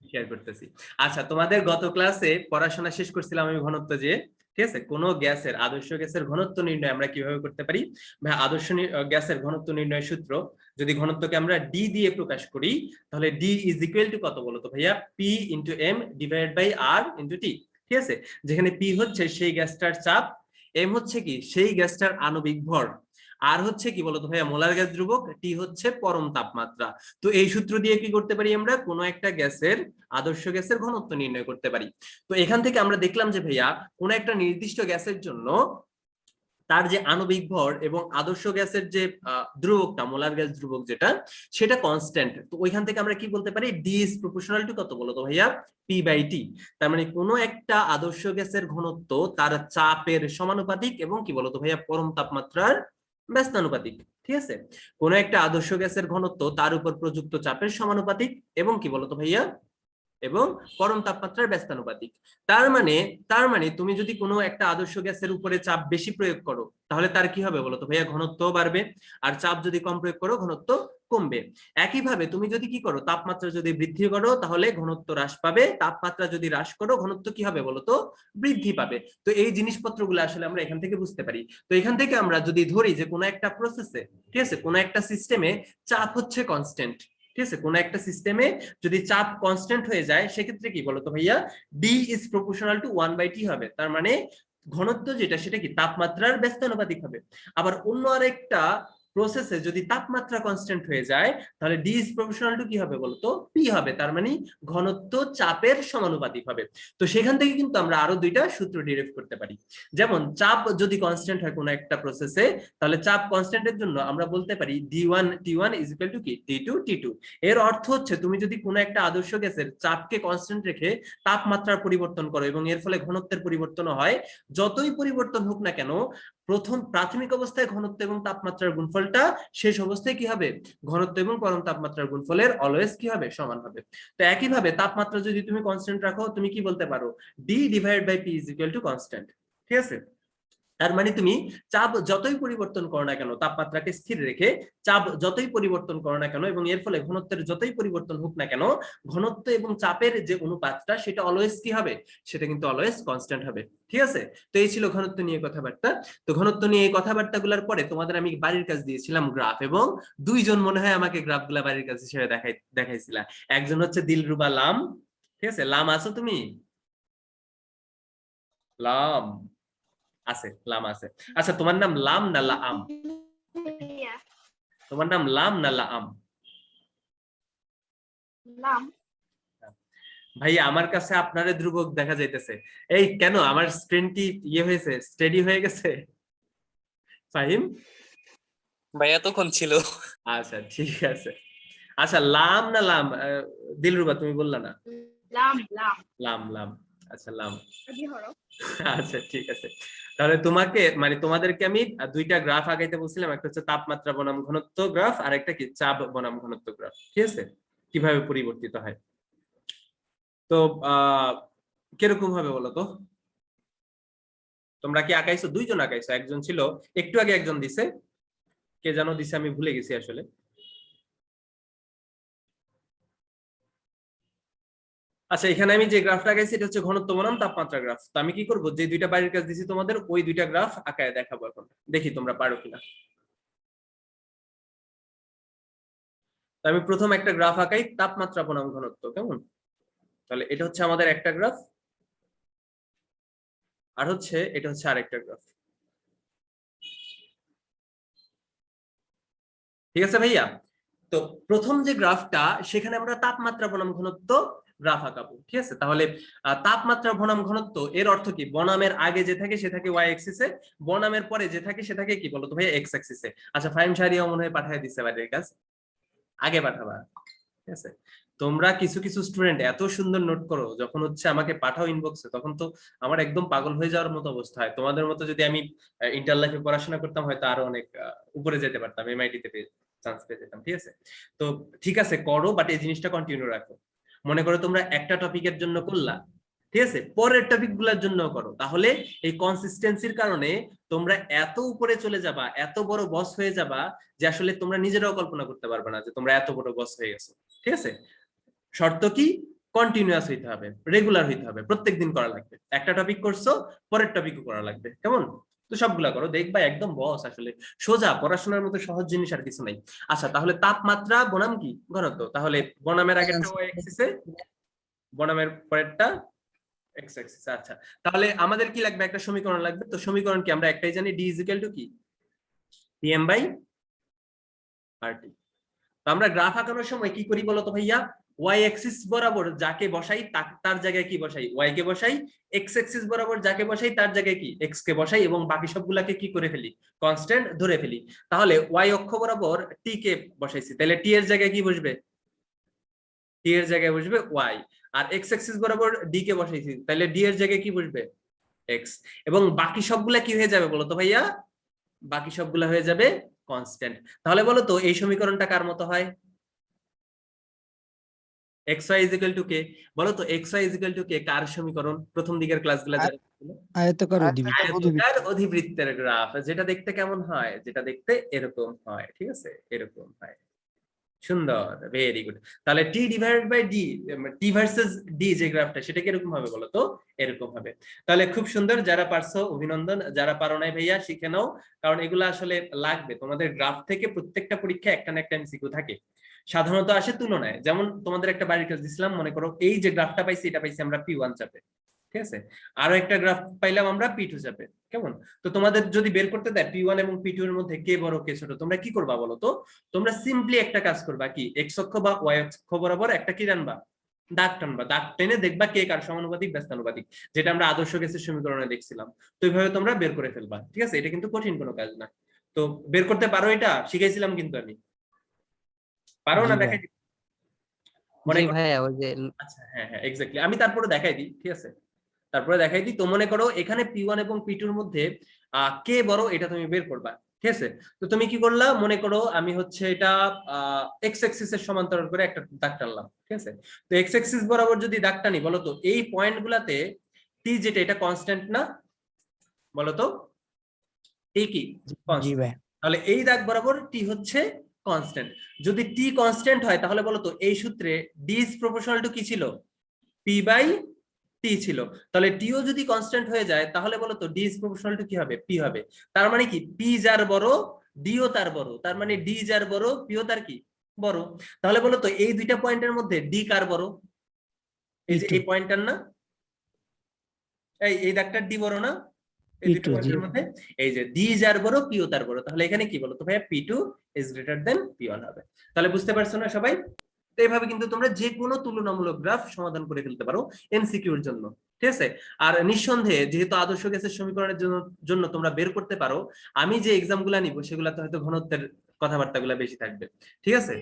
Share করতেছি। আচ্ছা, তোমাদের গত ক্লাসে পড়াশোনা শেষ করছিলাম আমি ঘনত্ব যে, ঠিক আছে, কোন গ্যাসের আদর্শ গ্যাসের ঘনত্ব নির্ণয় আমরা কিভাবে করতে পারি। ভাই আদর্শ গ্যাসের ঘনত্ব নির্ণয়ের সূত্র, যদি ঘনত্বকে আমরা ডি দিয়ে প্রকাশ করি তাহলে ডি ইজ ইকুয়াল টু কত বলো তো ভাইয়া, P into M divided by R into T. ঠিক আছে, যেখানে পি হচ্ছে সেই গ্যাসটার চাপ, এম হচ্ছে কি সেই গ্যাসটার আণবিক ভর, আর হচ্ছে কি বলতো ভাইয়া মোলার গ্যাস ধ্রুবক, টি হচ্ছে পরম তাপমাত্রা। তো এই সূত্র দিয়ে কি করতে পারি আমরা, কোনো একটা গ্যাসের আদর্শ গ্যাসের ঘনত্ব নির্ণয় করতে পারি। তো এখান থেকে আমরা দেখলাম যে ভাইয়া কোন একটা নির্দিষ্ট গ্যাসের জন্য তার যে আণবিক ভর এবং আদর্শ গ্যাসের যে ধ্রুবকটা, মোলার গ্যাস ধ্রুবক যেটা, সেটা কনস্ট্যান্ট। তো ওইখান থেকে আমরা কি বলতে পারি, ডি ইজ প্রপোর্শনাল টু কত বলতো ভাইয়া, পি বাই টি। তার মানে কোনো একটা আদর্শ গ্যাসের ঘনত্ব তার চাপের সমানুপাতিক এবং কি বলতো ভাইয়া পরম তাপমাত্রার ব্যস্তানুপাতিক। ঠিক আছে, কোন একটা আদর্শ গ্যাসের ঘনত্ব তার উপর প্রযুক্ত চাপের সমানুপাতিক এবং কি বলতো ভাইয়া এবং পরম তাপমাত্রার ব্যস্তানুপাতিক। তার মানে তুমি যদি কোনো একটা আদর্শ গ্যাসের উপরে চাপ বেশি প্রয়োগ করো তাহলে তার কি হবে বলতো ভাইয়া, ঘনত্ব বাড়বে। আর চাপ যদি কম প্রয়োগ করো ঘনত্ব কমবে। একইভাবে তুমি যদি কি করো, তাপমাত্রা যদি বৃদ্ধি করো তাহলে ঘনত্ব হ্রাস পাবে, তাপমাত্রা যদি হ্রাস করো ঘনত্ব কি হবে বলতো, বৃদ্ধি পাবে। তো এই জিনিসপত্রগুলো আসলে আমরা এখান থেকে বুঝতে পারি। তো এখান থেকে আমরা যদি ধরি যে কোনো একটা প্রসেসে, ঠিক আছে, কোনো একটা সিস্টেমে চাপ হচ্ছে কনস্ট্যান্ট, ঠিক আছে, কোন একটা সিস্টেমে যদি চাপ কনস্ট্যান্ট হয়ে যায় সেক্ষেত্রে কি বলতো ভাইয়া, D is proportional two 1/t হবে। তার মানে ঘনত্ব যেটা সেটা কি তাপমাত্রার ব্যস্তানুপাতিক হবে। আবার অন্য আরেকটা প্রসেসে যদি তাপমাত্রা কনস্ট্যান্ট হয়ে যায় তাহলে ডি ইজ প্রপোর্শনাল টু কি হবে বলতো, পি হবে। তার মানে ঘনত্ব চাপের সমানুপাতিক হবে। তো সেখান থেকে কিন্তু আমরা আরো দুইটা সূত্র ডিরাইভ করতে পারি। যেমন চাপ যদি কনস্ট্যান্ট হয় কোনো একটা প্রসেসে, তাহলে চাপ কনস্ট্যান্টের জন্য আমরা বলতে পারি d1 ইজ ইকুয়াল টু কি d2 এর অর্থ হচ্ছে তুমি যদি কোনো একটা আদর্শ গ্যাসের চাপকে কনস্ট্যান্ট রেখে তাপমাত্রার পরিবর্তন করো এবং এর ফলে ঘনত্বের পরিবর্তন হয়, যতই পরিবর্তন হোক না কেন প্রথম প্রাথমিক অবস্থায় ঘনত্ব এবং তাপমাত্রার গুণফলটা শেষ অবস্থায় কি হবে, ঘনত্ব এবং পরম তাপমাত্রার গুণফলের অলওয়েজ কি হবে, সমান হবে। তো একইভাবে তাপমাত্রা যদি তুমি কনস্ট্যান্ট রাখো তুমি কি বলতে পারো, D divide by P is equal to constant. ঠিক আছে, তার মানে তুমি চাপ যতই পরিবর্তন করো না কেন, তাপমাত্রাকে স্থির রেখে চাপ যতই পরিবর্তন করো না কেন এবং এর ফলে ঘনত্বের যতই পরিবর্তন হোক না কেন, ঘনত্ব এবং চাপের যে অনুপাতটা সেটা অলওয়েজ কি হবে, সেটা কিন্তু অলওয়েজ কনস্ট্যান্ট হবে। ঠিক আছে, তো এই ছিল ঘনত্ব নিয়ে কথাবার্তা। তো ঘনত্ব নিয়ে এই কথাবার্তাগুলোর পরে তোমাদের আমি বাড়ির কাজ দিয়েছিলাম গ্রাফ, এবং দুইজন মনে হয় আমাকে গ্রাফগুলা বাড়ির কাজ হিসেবে দেখাইছিলা। একজন হচ্ছে দিলরুবা লাম, ঠিক আছে, লাম আছো তুমি, লাম আছে, লাম আছে। আচ্ছা তোমার নাম লাম না লাম, তোমার নাম লাম না লাম? লাম। ভাইয়া আমার কাছে আপনারে ধ্রুবক দেখা যাইতেছে। এই কেন আমার স্ক্রিন কি ইয়ে হয়েছে, স্টেডি হয়ে গেছে? ফাহিম ভাইয়া তখন ছিল। আচ্ছা ঠিক আছে। আচ্ছা লাম না লাম, দিলরুবা তুমি বললা না? লাম লাম লাম লাম, আচ্ছা লাম। আদি হরফ। আচ্ছা ঠিক আছে, তাহলে তোমাকে মানে তোমাদেরকে আমি দুইটা গ্রাফ আগাইতে বলছিলাম, একটা হচ্ছে তাপমাত্রা বনাম ঘনত্ব গ্রাফ আর একটা কি চাপ বনাম ঘনত্ব গ্রাফ। ঠিক আছে, কিভাবে পরিবর্তিত হয়। তো কিরকম ভাবে বলো তো, তোমরা কি আঁকাইছো? দুইজন আঁকাইছো, একজন ছিল একটু আগে, একজন দিছে, কে জানো দিছে আমি ভুলে গেছি আসলে। আচ্ছা এখানে আমি যে গ্রাফটা আঁকাইছি এটা হচ্ছে ঘনত্ব বনাম তাপমাত্রা গ্রাফ। তো আমি কি করব, যে দুইটা বাড়ির কাজ দিছি তোমাদের ওই দুইটা গ্রাফ আঁকায় দেখাবো এখন, দেখি তোমরা পারো কিনা। তো আমি প্রথম একটা গ্রাফ আঁকাই তাপমাত্রা বনাম ঘনত্ব, কেমন? তাহলে এটা হচ্ছে আমাদের একটা গ্রাফ, আর হচ্ছে এটা হচ্ছে আরেকটা গ্রাফ। ঠিক আছে ভাইয়া, তো প্রথম যে গ্রাফটা সেখানে আমরা তাপমাত্রা বনাম ঘনত্ব গ্রাফ আঁকাবো। ঠিক আছে, তাহলে তাপমাত্রা বনাম ঘনত্ব এর অর্থ কি, বনামের আগে যে থাকে সে থাকে ওয়াই এক্সিসে, বনামের পরে যে থাকে সে থাকে কি বলতো ভাইয়া, এক্স এক্সিসে। আচ্ছা ফাহিম শাহরিয়াও মনে হয় পাঠিয়ে দিচ্ছে বাড়ির কাজ, আগে পাঠাবা। ঠিক আছে, তোমরা কিছু কিছু স্টুডেন্ট এত সুন্দর নোট করো, যখন হচ্ছে আমাকে পাঠাও ইনবক্সে তখন তো আমার একদম পাগল হয়ে যাওয়ার মতো অবস্থা হয়। তোমাদের মতো যদি আমি ইন্টার লাইফে পড়াশোনা করতাম হয়তো আরো অনেক উপরে যেতে পারতাম, এমআইটি তে চান্স পেয়ে যেতাম। ঠিক আছে, তো ঠিক আছে করো, বাট এই জিনিসটা কন্টিনিউ রাখো। মনে করো তোমরা একটা টপিকের জন্য করলা, ঠিক আছে, পরের টপিক গুলার জন্য করো, তাহলে এই কনসিস্টেন্সির কারণে তোমরা এত উপরে চলে যাবা, এত বড় বস হয়ে যাবা যে আসলে তোমরা নিজেরাও কল্পনা করতে পারবে না যে তোমরা এত বড় বস হয়ে গেছো। ঠিক আছে, শর্ত কি, কন্টিনিউয়াস হইতে হবে, রেগুলার হইতে হবে, প্রত্যেকদিন করা লাগবে। একটা টপিক করছো, পরের টপিকও করা লাগবে, কেমন? তো সবগুলা করো, দেখবা একদম বস, আসলে সোজা, পড়াশোনার মতো সহজ জিনিস আর কিছু নাই। আচ্ছা, তাহলে তাপমাত্রা বনাম কি ঘনত্ব, তাহলে বনামের আগেরটা ওয়াই অ্যাক্সিসে, বনামের পরেরটা এক্স অ্যাক্সিসে। আচ্ছা, তাহলে আমাদের কি লাগবে, একটা সমীকরণ লাগবে। তো সমীকরণ কি আমরা একটাই জানি, ডি ইজ ইকুয়াল টু কি, পিএম বাই আরটি। তো আমরা গ্রাফ আঁকানোর সময় কি করি বলতো ভাইয়া, ওয়াই অ্যাক্সিস বরাবর যাকে বসাই তার জায়গায় কি বসাই, ওয়াই কে বসাই, এক্স অ্যাক্সিস বরাবর যাকে বসাই তার জায়গায় কি, এক্স কে বসাই, এবং বাকি সবগুলাকে কি করে ফেলি, কনস্ট্যান্ট ধরে ফেলি। তাহলে ওয়াই অক্ষ বরাবর টি কে বসাইছি, তাহলে টি এর জায়গায় কি বসবে, টি এর জায়গায় বসবে ওয়াই। আর এক্স অ্যাক্সিস বরাবর ডি কে বসাইছি, তাহলে ডি এর জায়গায় কি বসবে, এক্স। এবং বাকি সবগুলা কি হয়ে যাবে বলতো ভাইয়া, বাকি সবগুলা হয়ে যাবে কনস্ট্যান্ট। তাহলে বলো তো এই সমীকরণটা কার মতো হয়, xy is equal to k। বলো তো xy is equal to k কার সমীকরণ, প্রথম দিকের ক্লাসগুলো যারা ছিল? আয়তকার অধিবৃত্ত। আয়তাকার অধিবৃত্তের গ্রাফ, যেটা দেখতে কেমন হয়, যেটা দেখতে এরকম হয়, ঠিক আছে, এরকম হয়। সুন্দর, ভেরি গুড। তাহলে T divided by D, T versus D যে গ্রাফটা, সেটা কিরকম হবে বলো তো, এরকম হবে। তাহলে খুব সুন্দর, যারা পারছো অভিনন্দন, যারা পারো নাই ভাইয়া শিখে নাও, কারণ এগুলো আসলে লাগবে তোমাদের। গ্রাফ থেকে প্রত্যেকটা পরীক্ষা একটা না একটা এমসিকিউ থাকে, সাধারণত আসে তুলনায়। যেমন তোমাদের একটা বাড়ির কাজ দিছিলাম, মনে করো এই যে গ্রাফটা পাইছি, এটা পাইছি আমরা পি1 চাপে, ঠিক আছে, আরো একটা গ্রাফ পাইলাম আমরা পি2 চাপে, কেমন? তো তোমাদের যদি বের করতে দেয় পি1 এবং পি2 এর মধ্যে কে বড় কে ছোট, তোমরা কি করবা বলো তো? তোমরা সিম্পলি একটা কাজ করবা, কি এক্স অক্ষ বা ওয়াই অক্ষ বরাবর একটা কি টানবা, দাগ টানবা, দাগ টেনে দেখবা কে কার সমানুপাতিক ব্যস্তানুপাতিক, যেটা আমরা আদর্শ কেসের সমীকরণে দেখছিলাম। তো এইভাবে তোমরা বের করে ফেলবা, ঠিক আছে, এটা কিন্তু কঠিন কোনো কাজ না। তো বের করতে পারো, এটা শিখাইছিলাম কিন্তু আমি, পারো না? দেখাই দিই মনে করো। ভাইয়া ওই যে আচ্ছা, হ্যাঁ হ্যাঁ এক্স্যাক্টলি, আমি তারপরে দেখাই দিই, ঠিক আছে, তারপরে দেখাই দিই। তো মনে করো এখানে পি1 এবং পি2 এর মধ্যে কে বড়, এটা তুমি বের করবা, ঠিক আছে। তো তুমি কি করলা, মনে করো আমি হচ্ছে এটা এক্স অ্যাক্সিস এর সমান্তরাল করে একটা দাগ টানলাম, ঠিক আছে। তো এক্স অ্যাক্সিস বরাবর যদি দাগ টানি, বলো তো এই পয়েন্ট গুলাতে টি যেটা, এটা কনস্ট্যান্ট না, বলো তো টি কি জি কনস্ট্যান্ট? ভাই। তাহলে এই দাগ বরাবর টি হচ্ছে কনস্ট্যান্ট। যদি টি কনস্ট্যান্ট হয়, তাহলে বলো তো এই সূত্রে ডি ইজ প্রপোর্শনাল টু কি ছিল, পি বাই টি ছিল। তাহলে টিও যদি কনস্ট্যান্ট হয়ে যায়, তাহলে বলো তো ডি ইজ প্রপোর্শনাল টু কি হবে, পি হবে। তার মানে কি, পি যার বড় ডিও তার বড়, তার মানে ডি যার বড় পিও তার কি বড়। তাহলে বলো তো এই দুইটা পয়েন্টের মধ্যে ডি কার বড়, এই যে এই পয়েন্টটার না, এই দাগটার ডি বড় না, এই দুটো পয়েন্টের মধ্যে এই যে ডি যার বড় পিও তার বড়। তাহলে এখানে কি বলতো ভাইয়া, পি2 ইজ গ্রেটার দেন পি1 হবে। তাহলে বুঝতে পারছো না সবাই? তো এইভাবে কিন্তু তোমরা যে কোনো তুলনামূলক গ্রাফ সমাধান করে ফেলতে পারো এমসিকিউর জন্য, ঠিক আছে। আর নিঃসন্দেহে যেহেতু আদর্শ গ্যাসের সমীকরণের জন্য তোমরা বের করতে পারো, আমি যে এক্সাম গুলা নিব সেগুলাতে হয়তো ঘনত্বের কথাবার্তা গুলা বেশি থাকবে, ঠিক আছে।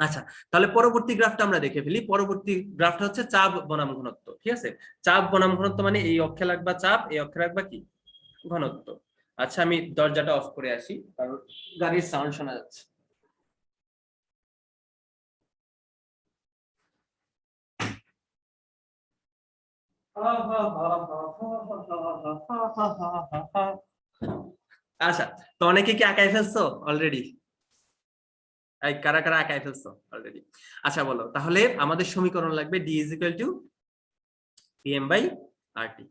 আচ্ছা, তাহলে পরবর্তী গ্রাফটা আমরা দেখে ফেলি। পরবর্তী গ্রাফটা হচ্ছে চাপ বনাম ঘনত্ব, ঠিক আছে। চাপ বনাম ঘনত্ব মানে এই অক্ষে রাখবা চাপ, এই অক্ষে রাখবা কি ঘনত্ব। আচ্ছা, আমি দরজাটা অফ করে আসি, কারণ গাড়ির সাউন্ড শোনা যাচ্ছে। আচ্ছা, তো অনেকে কি আঁকায় ফেলছো অলরেডি? কারা কারা আঁকায় ফেলছো অলরেডি? আচ্ছা বলো, তাহলে আমাদের সমীকরণ লাগবে D is equal to PM by RT.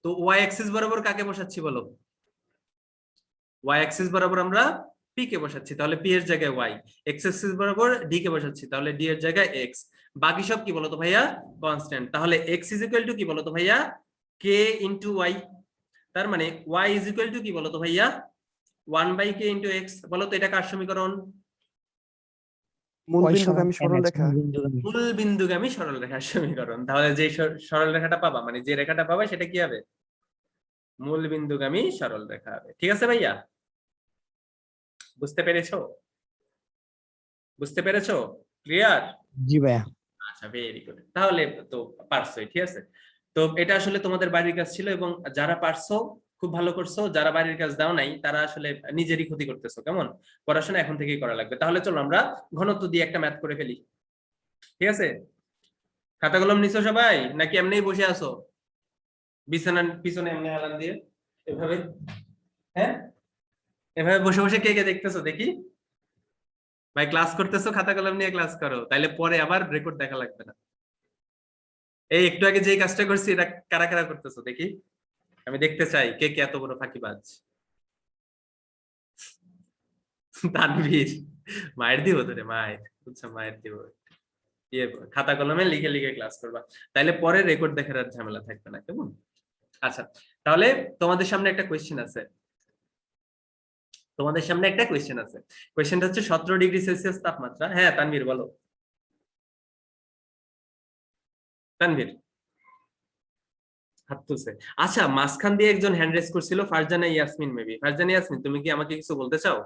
তো ওয়াই অ্যাক্সিস বরাবর কাকে বসাচ্ছি বলো, ওয়াই অ্যাক্সিস বরাবর আমরা পি কে বসাচ্ছি, তাহলে পি এর জায়গায় ওয়াই। এক্স অ্যাক্সিস বরাবর ডি কে বসাচ্ছি, তাহলে ডি এর জায়গায় এক্স। বাকি সব কি বলতো ভাইয়া, কনস্ট্যান্ট। তাহলে এক্স ইজ ইকুয়াল টু কি বলতো ভাইয়া, কে ইনটু ওয়াই। তার মানে ওয়াই ইজ ইকুয়াল টু কি বলতো ভাইয়া, 1 বাই কে ইনটু এক্স। বলতো এটা কার সমীকরণ, মূল বিন্দুগামী সরলরেখা। মূল বিন্দুগামী সরলরেখার সমীকরণ। তাহলে যে সরলরেখাটা পাবা, মানে যে রেখাটা পাবা, সেটা কি হবে, মূল বিন্দুগামী সরলরেখা হবে, ঠিক আছে ভাইয়া? বুঝতে পেরেছো? বুঝতে পেরেছো? ক্লিয়ার? জি ভাইয়া। আচ্ছা, ভেরি গুড। তাহলে তো পারছোই, ঠিক আছে। তো এটা আসলে তোমাদের বাড়ির কাজ ছিল, এবং যারা পারছো খুব ভালো করছো, যারা বাড়ির কাজ দাও নাই তারা আসলে নিজেরই ক্ষতি করতেছো, কেমন? পড়াশোনা এখন থেকেই করা লাগবে। তাহলে চলো আমরা ঘনত্ব দিয়ে একটা ম্যাথ করে ফেলি, ঠিক আছে। খাতা কলম নিছো সবাই, নাকি এমনিই বসে আছো বিছানার পিছনে এমনি হেলান দিয়ে এভাবে? হ্যাঁ, এভাবে বসে বসে কে কে দেখতেছো দেখি? ভাই ক্লাস করতেছো, খাতা কলম নিয়ে ক্লাস করো, তাইলে পরে আবার রেকর্ড দেখা লাগবে না। এই একটু আগে যে কাজটা করছি এটা কারা কারা করতেছো দেখি, আমি দেখতে চাই কে কে এত বড় ফাঁকিবাজ। তানভীর, মায়ের দিব তোরে, মায়ের, বুঝছো, মায়ের দিব। ইয়ে খাতা কলমে লিখে লিখে ক্লাস করবা, তাইলে পরে রেকর্ড দেখার আর ঝামেলা থাকবে না, কেমন? আচ্ছা, তাহলে তোমাদের সামনে একটা কোয়েশ্চেন আছে, তোমাদের সামনে একটা কোয়েশ্চেন আছে। কোয়েশ্চেনটা হচ্ছে 17°C তাপমাত্রা। হ্যাঁ তানভীর বলো, তানভীর হাত তুলছে। আচ্ছা, মাঝখান দিয়ে একজন হ্যান্ড রেজ করছিল, ফারজানা ইয়াসমিন মেবি। ফারজানা ইয়াসমিন, তুমি কি আমাকে কিছু বলতে চাও?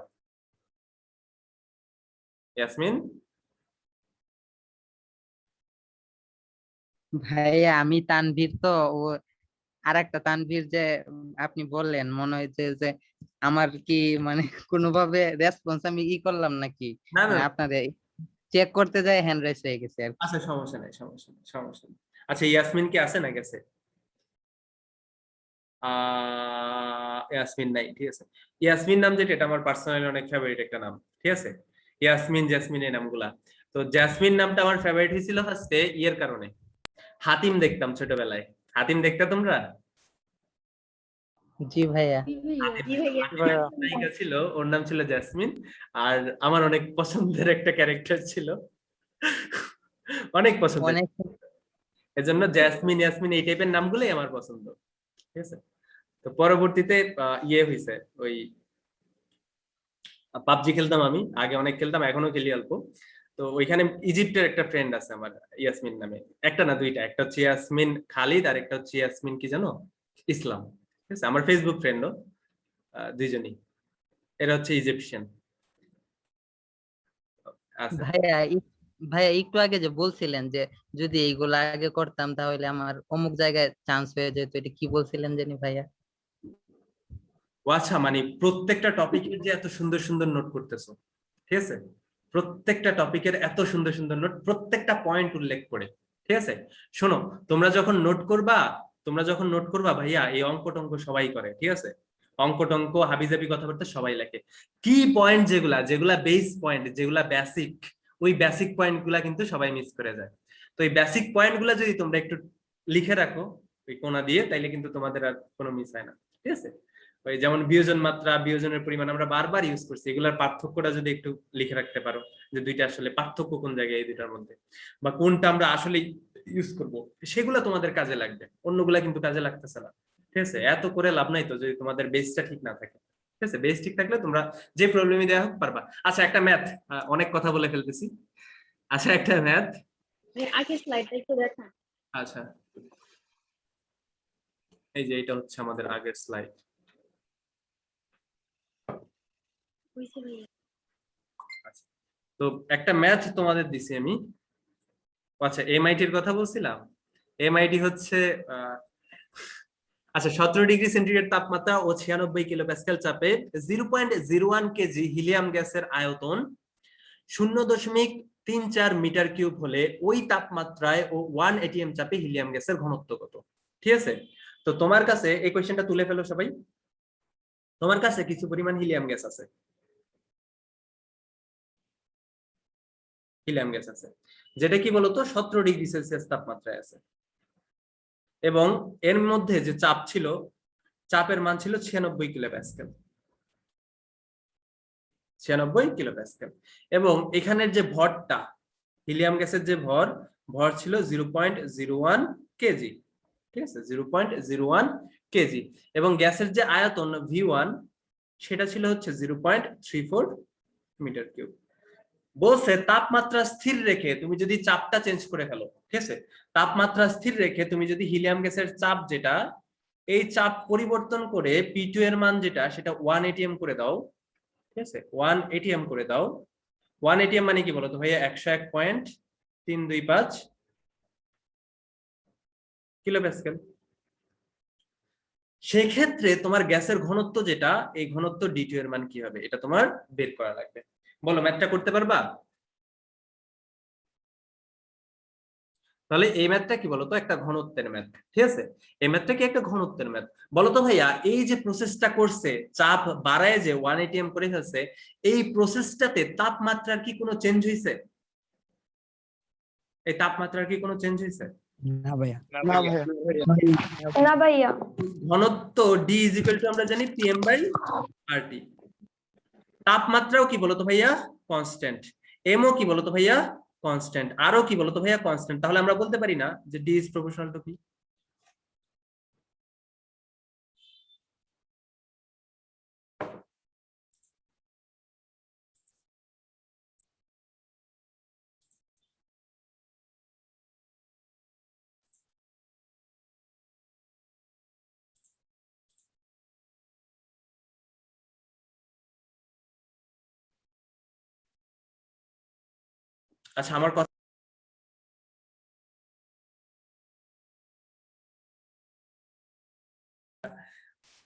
ইয়াসমিন? ভাইয়া আমি তানভীর তো, ও আর একটা তানভীর যে আপনি বললেন, মনে হয়েছে যে আমার কি মানে কোনোভাবে রেসপন্স আমি করলাম নাকি, না না, মানে আপনাদের চেক করতে যাই হ্যান্ড রাইজ হয়ে গেছে আর কি। আচ্ছা সমস্যা নাই, সমস্যা নেই, সমস্যা নেই। আচ্ছা, ইয়াসমিন কি আছে না গেছে? ইয়াসমিন নাই, ঠিক আছে। ইয়াসমিন নাম যেটা, এটা আমার পার্সোনালি অনেক ফেভারিট একটা নাম, ঠিক আছে। ইয়াসমিন, জেসমিন এই নামগুলা। তো জেসমিন নামটা আমার ফেভারিট হয়েছিল ফার্স্টে ইয়ের কারণে, হাতিম দেখতাম ছোটবেলায়। হাতিম দেখতে তোমরা? জি ভাইয়া। জি ভাইয়া। নায়িকা ছিল, ওর নাম ছিল জেসমিন। আর আমার অনেক পছন্দের একটা ক্যারেক্টার ছিল, অনেক পছন্দের, অনেক। এজন্য জেসমিন ইয়াসমিন এই টাইপের নামগুলোই আমার পছন্দ, ঠিক আছে। তো পরবর্তীতে ইয়ে হয়েছে, ওই পাবজি খেলতাম আমি আগে, অনেক খেলতাম, এখনো খেলি অল্প। তো ওইখানে ইজিপ্টের একটা ফ্রেন্ড আছে আমার ইয়াসমিন নামে, একটা না দুইটা, একটা হচ্ছে ইয়াসমিন খালিদ আর একটা হচ্ছে ইয়াসমিন কি জানো, ইসলাম, ঠিক আছে, আমার ফেসবুক ফ্রেন্ডও, দুইজনই। এরা হচ্ছে ইজিপশিয়ান। আচ্ছা, ভাইয়া একটু আগে যে বলছিলেন যে যদি এইগুলা আগে করতাম তাহলে আমার অমুক জায়গায় চান্স হয়ে যেত, এটা কি বলছিলেন জানি ভাইয়া? ও আচ্ছা, মানে প্রত্যেকটা টপিকের যে এত সুন্দর সুন্দর নোট করতেছো, ঠিক আছে, প্রত্যেকটা টপিকের এত সুন্দর সুন্দর নোট, প্রত্যেকটা পয়েন্ট উল্লেখ করে, ঠিক আছে। শোনো, তোমরা যখন নোট করবা, তোমরা যখন নোট করবা ভাইয়া, এই অঙ্ক টঙ্ক সবাই করে, ঠিক আছে, অঙ্ক টঙ্ক হাবিজাবি কথাবার্তা সবাই লেখে। কি পয়েন্ট যেগুলা, যেগুলা বেস পয়েন্ট, যেগুলা বেসিক, ওই বেসিক পয়েন্ট গুলা কিন্তু সবাই মিস করে যায়। তো এই বেসিক পয়েন্ট গুলা যদি তোমরা একটু লিখে রাখো ওই কোনা দিয়ে, তাইলে কিন্তু তোমাদের আর কোনো মিস হয় না, ঠিক আছে। ওই যেমন বিয়োজন মাত্রা, বিয়োজনের পরিমাণ আমরা বারবার ইউজ করছি, এগুলোর পার্থক্যটা যদি একটু লিখে রাখতে পারো, যে দুইটা আসলে পার্থক্য কোন জায়গায় এই দুইটার মধ্যে, বা কোনটা আমরা আসলে ইউজ করব, সেগুলো তোমাদের কাজে লাগবে, অন্যগুলা কিন্তু কাজে লাগতেছে না, ঠিক আছে। এত করে লাভ নাই তো যদি তোমাদের বেসটা ঠিক না থাকে, ঠিক আছে। বেস ঠিক থাকলে তোমরা যে প্রবলেমই দেওয়া হোক পারবা। আচ্ছা, একটা ম্যাথ, অনেক কথা বলে ফেলতেছি। আচ্ছা, একটা ম্যাথ। আগের স্লাইডটা একটু দেখান। আচ্ছা, এই যে এটা হচ্ছে আমাদের আগের স্লাইড। বুঝছি ভাইয়া। তো একটা ম্যাথ তোমাদের দিছি আমি। আচ্ছা, এমআইটির কথা বলছিলাম। এমআইটি হচ্ছে আচ্ছা, 17°C তাপমাত্রা ও 96 কিলোপ্যাসকেল চাপে 0.01 কেজি হিলিয়াম গ্যাসের আয়তন 0.34 মিটার কিউব হলে ওই তাপমাত্রায় ও 1 ATM চাপে হিলিয়াম গ্যাসের ঘনত্ব কত? ঠিক আছে, তো তোমার কাছে এই কোয়েশ্চেনটা তুলে ফেলো সবাই। তোমার কাছে কিছু পরিমাণ হিলিয়াম গ্যাস আছে, হিলিয়াম গ্যাস আছে, যেটা কি বলতো 17°C তাপমাত্রায় আছে, এবং এর মধ্যে যে চাপ ছিল, চাপের মান ছিল 96 কিলোপ্যাসকেল, 96 কিলোপ্যাসকেল। এবং এখানের যে ভরটা, হিলিয়াম গ্যাসের যে ভর, ভর ছিল 0.01 কেজি, ঠিক আছে, 0.01 কেজি। এবং গ্যাসের যে আয়তন V1, সেটা ছিল হচ্ছে 0.34 মিটার কিউব। বলছে তাপমাত্রা স্থির রেখে তুমি যদি চাপটা চেঞ্জ করে ফেলো, ঠিক আছে, তাপমাত্রা স্থির রেখে তুমি যদি হিলিয়াম গ্যাসের চাপ যেটা, এই চাপ পরিবর্তন করে P2 এর মান যেটা, সেটা 1 ATM করে দাও, ঠিক আছে, 1 ATM করে দাও। 1 ATM মানে কি বলতো ভাইয়া? 101.325 কিলোপ্যাসকেল। সেক্ষেত্রে তোমার গ্যাসের ঘনত্ব যেটা, এই ঘনত্ব D2 এর মান কি হবে, এটা তোমার বের করা লাগবে। বলো, ম্যাথটা করতে পারবা? তাহলে এই ম্যাথটা কি বলতো? একটা ঘনত্বের ম্যাথ, ঠিক আছে। এই ম্যাথটা কি একটা ঘনত্বের ম্যাথ। বলতো ভাইয়া, এই যে প্রসেসটা করছে, চাপ বাড়ায় যে 1 ATM করে ফেলছে, এই প্রসেসটাতে তাপমাত্রার কি কোনো চেঞ্জ হয়েছে? এই তাপমাত্রার কি কোনো চেঞ্জ হয়েছে? না ভাইয়া। না ভাইয়া। না ভাইয়া। ঘনত্ব ডি ইজ ইকুয়াল টু আমরা জানি পিএম বাই আরটি। তাপমাত্রাও কি বলতো ভাইয়া? কনস্ট্যান্ট। এমও কি বলতো ভাইয়া? কনস্ট্যান্ট। আরো কি বলতো ভাইয়া? কনস্ট্যান্ট। তাহলে আমরা বলতে পারি না যে D is proportional to P? আচ্ছা আমার কথা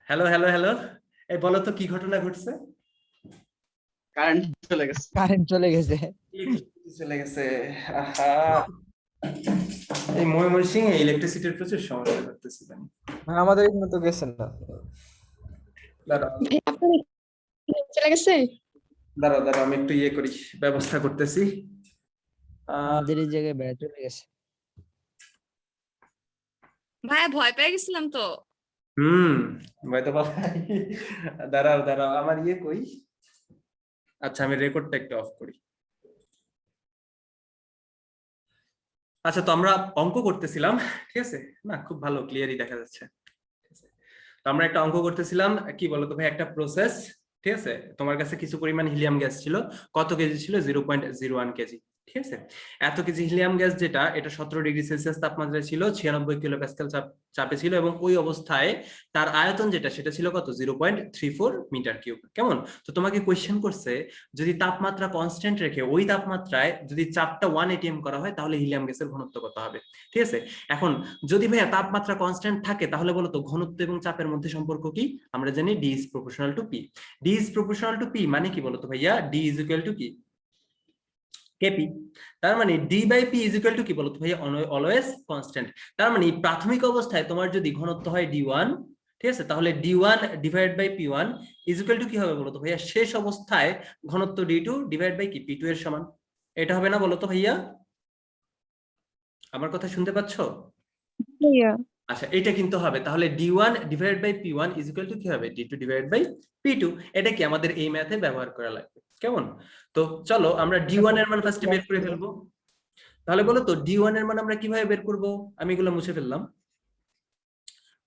হ্যালো হ্যালো হ্যালো, এই বলো তো কি ঘটনা ঘটছে? কারেন্ট চলে গেছে। কারেন্ট চলে গেছে। চলে গেছে। আহা, এই ময়মনসিংহে ইলেকট্রিসিটির প্রচুর সমস্যা করতেছি আমি। আমাদের এখানে তো গেছেন না। দাঁড়াও চলে গেছে। দাঁড়াও দাঁড়াও, আমি একটু ইয়ে করি, ব্যবস্থা করতেছি। আমাদের এই জায়গায় বেড়া চলে গেছে। ভাইয়া ভয় পেয়ে গেছিলাম তো। হয়তো বাবাই। দাঁড়াও দাঁড়াও, আমার ইয়ে কই? আচ্ছা আমি রেকর্ডটা একটু অফ করি। আচ্ছা তো আমরা অঙ্ক করতেছিলাম, ঠিক আছে না? খুব ভালো ক্লিয়ারই দেখা যাচ্ছে। ঠিক আছে, তো আমরা একটা অঙ্ক করতেছিলাম, কি বলতো ভাই, একটা প্রসেস, ঠিক আছে? তোমার কাছে কিছু পরিমাণ হিলিয়াম গ্যাস ছিল, কত কেজি ছিল? 0.01 কেজি। ঠিক আছে, এত কেজি হিলিয়াম গ্যাস যেটা, এটা 17 ডিগ্রি সেলসিয়াস তাপমাত্রায় ছিল, 96 কিলো প্যাসকেল চাপে ছিল, এবং ওই অবস্থায় তার আয়তন যেটা সেটা ছিল কত? 0.34 মিটার কিউব। কেমন? তো তোমাকে কোয়েশ্চেন করছে যদি তাপমাত্রা কনস্ট্যান্ট রেখে ওই তাপমাত্রায় যদি চাপটা 1 atm করা হয় তাহলে হিলিয়াম গ্যাসের ঘনত্ব কত হবে? ঠিক আছে, এখন যদি ভাইয়া তাপমাত্রা কনস্ট্যান্ট থাকে তাহলে বলো তো ঘনত্ব এবং চাপের মধ্যে সম্পর্ক কি? আমরা জানি D is proportional to P. D is proportional to P মানে কি বলতো ভাইয়া? ডি ইজ ইকুয়াল টু কি? কেপি। তার মানে D by P is equal to কি বলতো ভাইয়া? Always constant. তার মানে প্রাথমিক অবস্থায় তোমার যদি ঘনত্ব হয় ডি1, ঠিক আছে, তাহলে D one divide by P one is equal to কি হবে বলতো ভাইয়া? শেষ অবস্থায় ঘনত্ব ডি2 ডিভাইড বাই কি? পি2 এর সমান। এটা হবে না বলতো ভাইয়া? আমার কথা শুনতে পাচ্ছ? আচ্ছা এটা কিন্তু হবে, তাহলে D one divide by P one is equal to কি হবে? D two divide by P two. এটা কি আমাদের এই ম্যাথে ব্যবহার করা লাগবে। কেমন? তো চলো আমরা ডি1 এর মান ফার্স্টে বের করে ফেলবো। তাহলে বলো তো ডি1 এর মান আমরা কিভাবে বের করব? আমি এগুলো মুছে ফেললাম।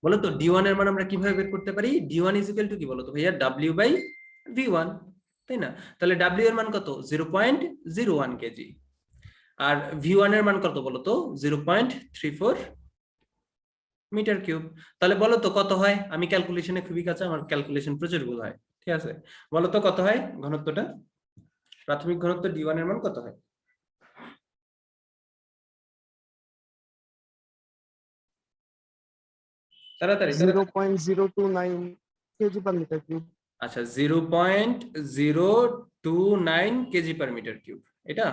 বলো তো ডি1 এর মান আমরা কিভাবে বের করতে পারি? ডি1 ইজ ইকুয়াল টু কি বলো তো ভাইয়া? ডব্লিউ বাই ভি1, তাই না? তাহলে ডব্লিউ এর মান কত? 0.01 কেজি। আর ভি1 এর মান কত বলো তো? 0.34 মিটার কিউব। তাহলে বলো তো কত হয়? আমি ক্যালকুলেশনে খুবই কাঁচা, আমার ক্যালকুলেশন প্রচুর ভুল হয়। ঠিক আছে, বলো তো কত হয় ঘনত্বটা? প্রাথমিক ঘনত্ব ডি1 এর মান কত হয়? তাড়াতাড়ি। 0.029 কেজি পার মিটার কিউব। আচ্ছা 0.029 কেজি পার মিটার কিউব, এটা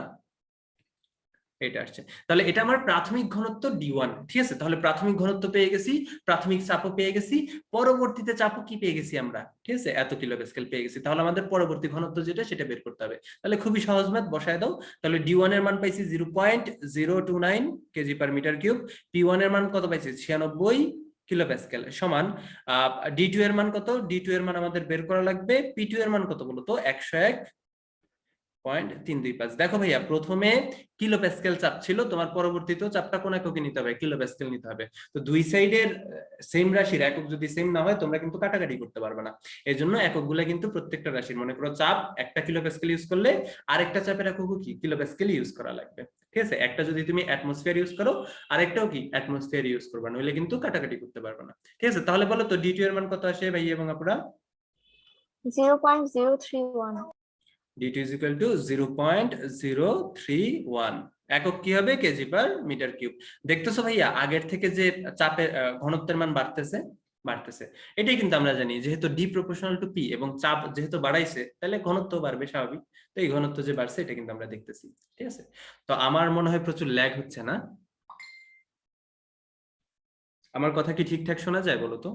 আসছে। তাহলে এটা আমার প্রাথমিক ঘনত্ব ডি1। ঠিক আছে, তাহলে প্রাথমিক ঘনত্ব পেয়ে গেছি, প্রাথমিক চাপও পেয়ে গেছি, পরবর্তীতে চাপও কি পেয়ে গেছি আমরা? ঠিক আছে, এত কিলো প্যাসকেল পেয়ে গেছি। তাহলে আমাদের পরবর্তী ঘনত্ব যেটা সেটা বের করতে হবে। তাহলে খুবই সহজ ম্যাথ, বসায় দাও। তাহলে ডি1 এর মান পাইছি 0.029 KG per metre cube, P one এর মান কত পাইছি? 96 কিলো প্যাসকেল, সমান ডি2 এর মান কত? ডি2 এর মান আমাদের বের করা লাগবে। পি2 এর মান কত বলতো? 101.325। দেখো ভাইয়া, প্রথমে কিলো প্যাসকেল চাপ ছিল, তোমার পরবর্তীতেও চাপটা কোন এককে নিতে হবে? কিলো প্যাসকেল নিতে হবে। তো দুই সাইডের সেম রাশির একক যদি সেম না হয় তোমরা কিন্তু কাটাকাটি করতে পারবে না। এই জন্য এককগুলো কিন্তু প্রত্যেকটা রাশির, মনে করো চাপ একটা কিলো প্যাসকেল ইউজ করলে আরেকটা চাপের একক কি? কিলো প্যাসকেল ইউজ করা লাগবে। ঠিক আছে, একটা যদি তুমি অ্যাটমসফিয়ার ইউজ করো আরেকটাও কি? অ্যাটমসফিয়ার ইউজ করবে, নইলে কিন্তু কাটাকাটি করতে পারবে না। ঠিক আছে, তাহলে বলো তো ডি2 এর মান কত আসে ভাইয়া এবং আপুরা? 0.031। D2 is equal to 0.031। একক কি হবে? KG per metre cube. দেখতেছো ভাইয়া, আগের থেকে যে চাপের ঘনত্বের মান বাড়তেছে। এটাই কিন্তু আমরা জানি, যেহেতু ডি প্রপোর্শনাল টু পি এবং চাপ যেহেতু বাড়াইছে তাহলে ঘনত্ব বাড়বে স্বাভাবিক। তো এই ঘনত্ব যে বাড়ছে এটা কিন্তু আমরা দেখতেছি। ঠিক আছে, তো আমার মনে হয় প্রচুর ল্যাগ হচ্ছে না? আমার কথা কি ঠিকঠাক শোনা যায় বলো তো?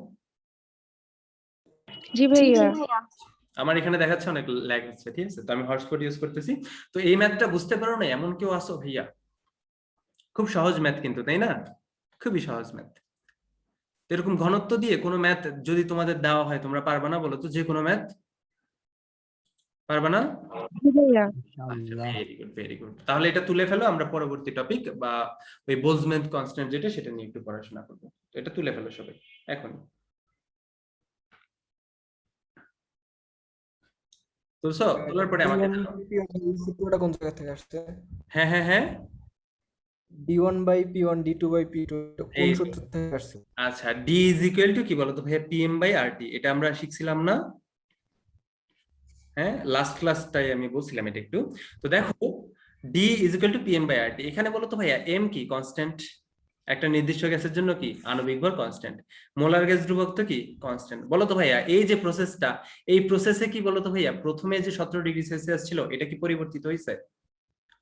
জি ভাইয়া। আমার এখানে দেখাচ্ছে অনেক ল্যাগ হচ্ছে। ঠিক আছে, তো আমি হটস্পট ইউজ করতেছি। তো এই ম্যাথটা বুঝতে পারো না এমন কেউ আসো ভাইয়া? খুব সহজ ম্যাথ কিন্তু, তাই না? খুবই সহজ ম্যাথ। এরকম ঘনত্ব দিয়ে কোনো ম্যাথ যদি তোমাদের দেওয়া হয় তোমরা পারবা না বলো তো? যে কোনো ম্যাথ পারবা না? ভাইয়া ভেরি গুড, ভেরি গুড। তাহলে এটা তুলে ফেলো, আমরা পরবর্তী টপিক বা ওই বোলজম্যান কনস্ট্যান্ট যেটা সেটা নিয়ে একটু পড়াশোনা করবো। তো এটা তুলে ফেলো সবাই এখন। তুলছো? তোলার পরে আমাকে জানাও। সূত্রটা কোন জায়গা থেকে আসছে? হ্যাঁ হ্যাঁ হ্যাঁ, d1 by p1 d2 by p2 কোন এই তো। সূত্র থেকে আসছে? আচ্ছা, ডি ইজ ইকুয়াল টু কি বলতো ভাইয়া? PM by RT. এটা আমরা শিখছিলাম না? হ্যাঁ, লাস্ট ক্লাসটাই আমি বলছিলাম এটা একটু। তো দেখো, D is equal to PM by RT. এখানে বলো তো ভাইয়া এম কি? কনস্ট্যান্ট। একটা নির্দিষ্ট গ্যাসের জন্য কি? আণবিক ভর কনস্ট্যান্ট। মোলার গ্যাস ধ্রুবক তো কি? কনস্ট্যান্ট। বলো তো ভাইয়া এই যে প্রসেসটা, এই প্রসেসে কি বলো তো ভাইয়া, প্রথমে যে 17°C ছিল এটা কি পরিবর্তিত হয়েছে?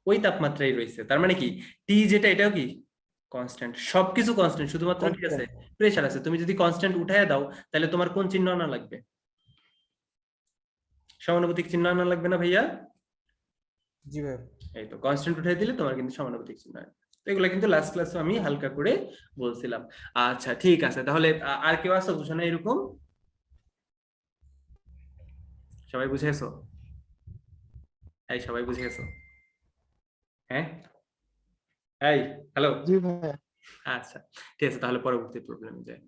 ওই তাপমাত্রাই রয়েছে। তার মানে কি টি যেটা এটাও কি কনস্ট্যান্ট? সবকিছু কনস্ট্যান্ট, শুধুমাত্র কি আছে? প্রেসার আছে। তুমি যদি কনস্ট্যান্ট উঠায় দাও তাহলে তোমার কোন চিহ্ন আনা লাগবে? সমানুপাতিক চিহ্ন আনা লাগবে না ভাইয়া? জি ভাই। এই তো, কনস্ট্যান্ট উঠাই দিলে তোমার কিন্তু সমানুপাতিক চিহ্ন আসবে। তো এগুলা কিন্তু লাস্ট ক্লাসে আমি হালকা করে বলছিলাম। আচ্ছা ঠিক আছে, তাহলে আর কেউ আছে বুঝো না এরকম? সবাই বুঝে গেছো? এই সবাই বুঝে গেছো? হ্যাঁ, এই হ্যালো। জি ভাইয়া। আচ্ছা ঠিক আছে, তাহলে পরবর্তী প্রবলেমে যাই।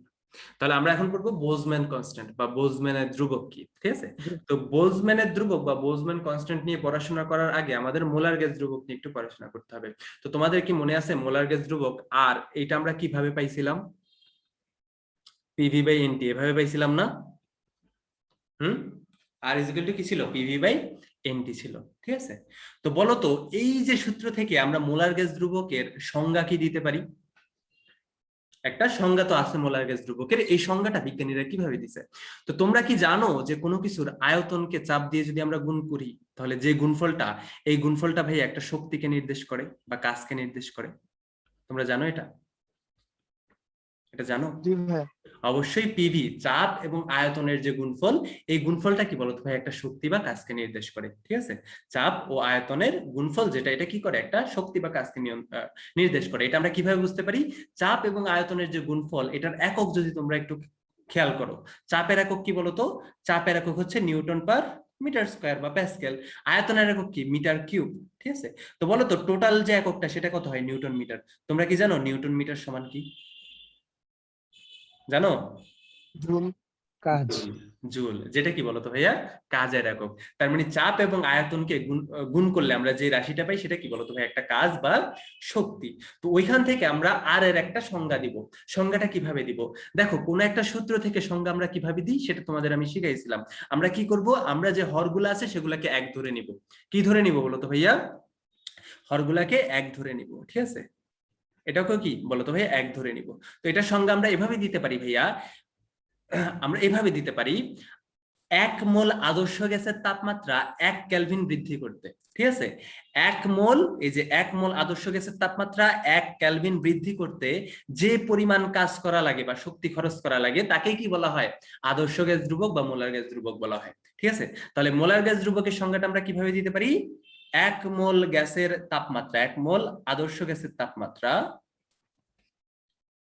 তাহলে আমরা এখন পড়বো বোলজম্যান কনস্ট্যান্ট বা বোলজম্যানের ধ্রুবক কি। ঠিক আছে? তো বোলজম্যানের ধ্রুবক বা বোলজম্যান কনস্ট্যান্ট নিয়ে পড়াশোনা করার আগে আমাদের মোলার গ্যাস ধ্রুবক নিয়ে একটু পড়াশোনা করতে হবে। তো তোমাদের কি মনে আছে মোলার গ্যাস ধ্রুবক আর এটা আমরা কিভাবে পাইছিলাম? পিভি বাই এনটি এভাবে পাইছিলাম না? আর ইজ ইকুয়াল টু কি ছিল? পিভি বাই এনটি ছিল। ঠিক আছে? তো বলো তো এই যে সূত্র থেকে আমরা মোলার গ্যাস ধ্রুবকের সংজ্ঞা কি দিতে পারি? একটা সংজ্ঞা তো আছে মোলার গ্যাস ধ্রুবকের, এই সংজ্ঞাটা বিজ্ঞানীরা কিভাবে দিছে? তো তোমরা কি জানো যে কোনো কিছুর আয়তনকে চাপ দিয়ে যদি আমরা গুণ করি তাহলে যে গুণফলটা, এই গুণফলটা ভাই একটা শক্তিকে নির্দেশ করে বা কাজকে নির্দেশ করে? তোমরা জানো এটা? এটা জানো? জি ভাইয়া। অবশ্যই পিভি, চাপ এবং আয়তনের যে গুণফল, এই গুণফলটা কি বলতো ভাই? একটা শক্তি বা কাজকে নির্দেশ করে। ঠিক আছে? চাপ ও আয়তনের গুণফল যেটা, এটা কি করে? একটা শক্তি বা কাজকে নির্দেশ করে। এটা আমরা কিভাবে বুঝতে পারি? চাপ এবং আয়তনের যে গুণফল, এটার একক যদি তোমরা একটু খেয়াল করো, চাপের একক কি বলতো? চাপের একক হচ্ছে নিউটন পার মিটার স্কয়ার বা প্যাসকেল। আয়তনের একক কি? Metre cube. ঠিক আছে? তো বলো তো টোটাল যে এককটা সেটা কত হয়? Newton metre. তোমরা কি জানো নিউটন মিটার সমান কি? জানো? জুল। কাজ। জুল, যেটা কি বলতো ভাইয়া? কাজের একক। তার মানে চাপ এবং আয়তনকে গুণ করলে আমরা যে রাশিটা পাই সেটা কি বলতো ভাই? একটা কাজ বা শক্তি। তো ওইখান থেকে আমরা আর এর একটা সংজ্ঞা দিব। সংজ্ঞাটা কিভাবে দিব? দেখো, কোন একটা সূত্র থেকে সংজ্ঞা আমরা কিভাবে দিই সেটা তোমাদের আমি শিখাইছিলাম। আমরা কি করব? আমরা যে হরগুলো আছে সেগুলাকে এক ধরে নিব। কি ধরে নিব বলতো ভাইয়া? হরগুলাকে এক ধরে নিব। ঠিক আছে? এটাকে কি বলতো ভাইয়া? এক ধরে নিব। তো এটা সংজ্ঞা আমরা এভাবে দিতে পারি ভাইয়া, আমরা এভাবে দিতে পারি, 1 মোল আদর্শ গ্যাসের তাপমাত্রা 1 কেলভিন বৃদ্ধি করতে। ঠিক আছে? 1 মোল, এই যে 1 মোল আদর্শ গ্যাসের তাপমাত্রা 1 কেলভিন বৃদ্ধি করতে যে পরিমাণ কাজ করা লাগে বা শক্তি খরচ করা লাগে তাকে কি বলা হয়? আদর্শ গ্যাস ধ্রুবক বা মোলার গ্যাস ধ্রুবক বলা হয়। ঠিক আছে? তাহলে মোলার গ্যাস ধ্রুবকের সংজ্ঞাটা আমরা কিভাবে দিতে পারি? 1 মোল গ্যাসের তাপমাত্রা, 1 মোল আদর্শ গ্যাসের তাপমাত্রা,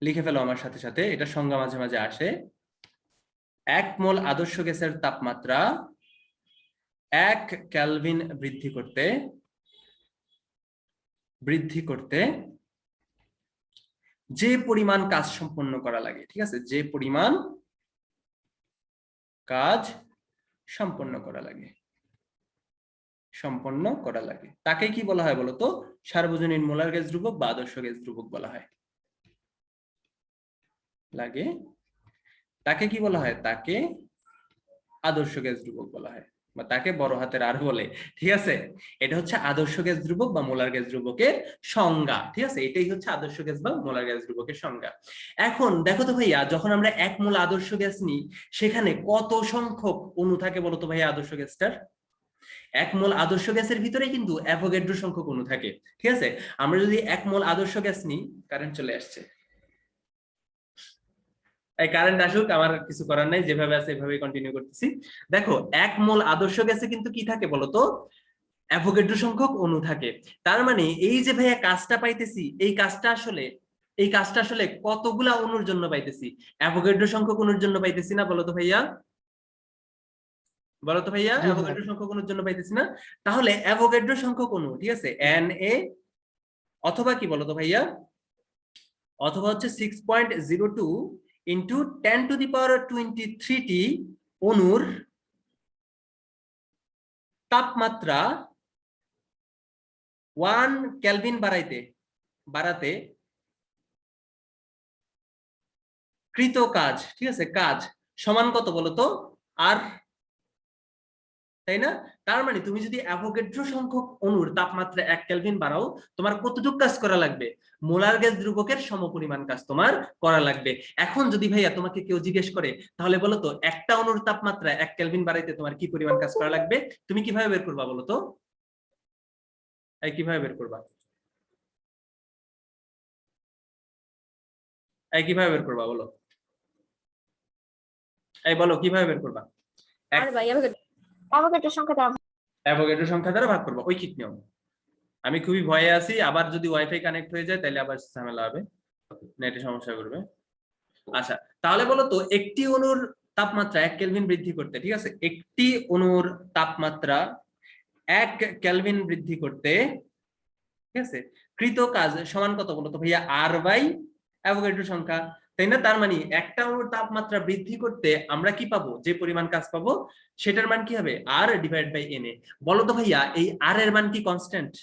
লিখে ফেলো আমার সাথে সাথে, এটা সংজ্ঞা মাঝে মাঝে আসে। 1 মোল আদর্শ গ্যাসের তাপমাত্রা 1 কেলভিন বৃদ্ধি করতে যে পরিমাণ কাজ সম্পন্ন করা লাগে। ঠিক আছে? যে পরিমাণ কাজ সম্পন্ন করা লাগে তাকে কি বলা হয় বলতো? সার্বজনীন মোলার গ্যাস ধ্রুবক বা আদর্শ গ্যাস ধ্রুবক বলা হয়। তাকে কি বলা হয়? তাকে আদর্শ গ্যাস ধ্রুবক বলা হয় বা তাকে বড় হাতের আর বলে। ঠিক আছে? এটা হচ্ছে আদর্শ গ্যাস ধ্রুবক বা মোলার গ্যাস ধ্রুবকের সংজ্ঞা। ঠিক আছে? এটাই হচ্ছে আদর্শ গ্যাস বা মোলার গ্যাস ধ্রুবকের সংজ্ঞা। এখন দেখো তো ভাইয়া, যখন আমরা 1 মোল আদর্শ গ্যাস নিই সেখানে কত সংখ্যক অণু থাকে বলতো ভাইয়া আদর্শ গ্যাসটার? 1 মোল আদর্শ গ্যাসের ভিতরে কিন্তু অ্যাভোগাড্রো সংখ্যক অণু থাকে। ঠিক আছে? আমরা যদি 1 মোল আদর্শ গ্যাস নিই, কারেন্ট চলে আসছে, এই কারেন্ট আসুক, আমার কিছু করার নাই, যেভাবে আছে এভাবেই কন্টিনিউ করতেছি। দেখো, 1 মোল আদর্শ গ্যাসে কিন্তু কি থাকে বলতো? অ্যাভোগাড্রো সংখ্যক অণু থাকে। তার মানে এই যে ভাইয়া কাজটা পাইতেছি, এই কাজটা আসলে এই কাজটা আসলে কতগুলা অণুর জন্য পাইতেছি? অ্যাভোগাড্রো সংখ্যক অণুর জন্য পাইতেছি না? বলো তো ভাইয়া, বলো তো ভাইয়া, জি ভাইয়া। অ্যাভোগাড্রো সংখ্যক অণুর জন্য পাইতেছি না? তাহলে অ্যাভোগাড্রো সংখ্যক অণু, ঠিক আছে, Na, অথবা কি বলো তো ভাইয়া, অথবা হচ্ছে 6.02 ইন্টু 10⁻23টি অণুর তাপমাত্রা 1 কেলভিন বাড়াতে কৃত কাজ, ঠিক আছে, কাজ সমান কত বলতো? আর, তাই না? তার মানে তুমি যদি অ্যাভোগাড্রো সংখ্যক অণুর তাপমাত্রা 1 কেলভিন বাড়াও, তোমার কতটুকু কাজ করা লাগবে? মোলার গ্যাস ধ্রুবকের সমপরিমাণ কাজ তোমার করা লাগবে। এখন যদি ভাইয়া তোমাকে কেউ জিজ্ঞেস করে, তাহলে বলো তো একটা অণুর তাপমাত্রা 1 কেলভিন বাড়াইতে তোমার কি পরিমাণ কাজ করা লাগবে? তুমি কিভাবে বের করবা বলো তো? কিভাবে বের করবা? কিভাবে বের করবা বলো? বলো কিভাবে বের করবা? আর ভাই অ্যাভোগাড্রো সংখ্যা দ্বারা অ্যাভোগাড্রো সংখ্যা দ্বারা ভাগ করবা, ঐকিক নিয়ম। আমি খুবই ভয়ে আছি, আবার যদি ওয়াইফাই কানেক্ট হয়ে যায় তাহলে আবার ঝামেলা হবে, নেটে সমস্যা করবে। আচ্ছা, তাহলে বলো তো একটি অণুর তাপমাত্রা 1 কেলভিন বৃদ্ধি করতে, ঠিক আছে, একটি অণুর তাপমাত্রা 1 কেলভিন বৃদ্ধি করতে, ঠিক আছে, কৃত কাজ সমান কত বলো তো ভাইয়া? আর বাই অ্যাভোগাড্রো সংখ্যা, তাই না? তার মানে একটা অণুর তাপমাত্রা বৃদ্ধি করতে আমরা কি পাবো? যে পরিমাণ কাজ পাবো সেটার মান কি হবে? আর ডিভাইড বাই Na। বলো তো ভাইয়া এই আর এর মান কি কনস্ট্যান্ট?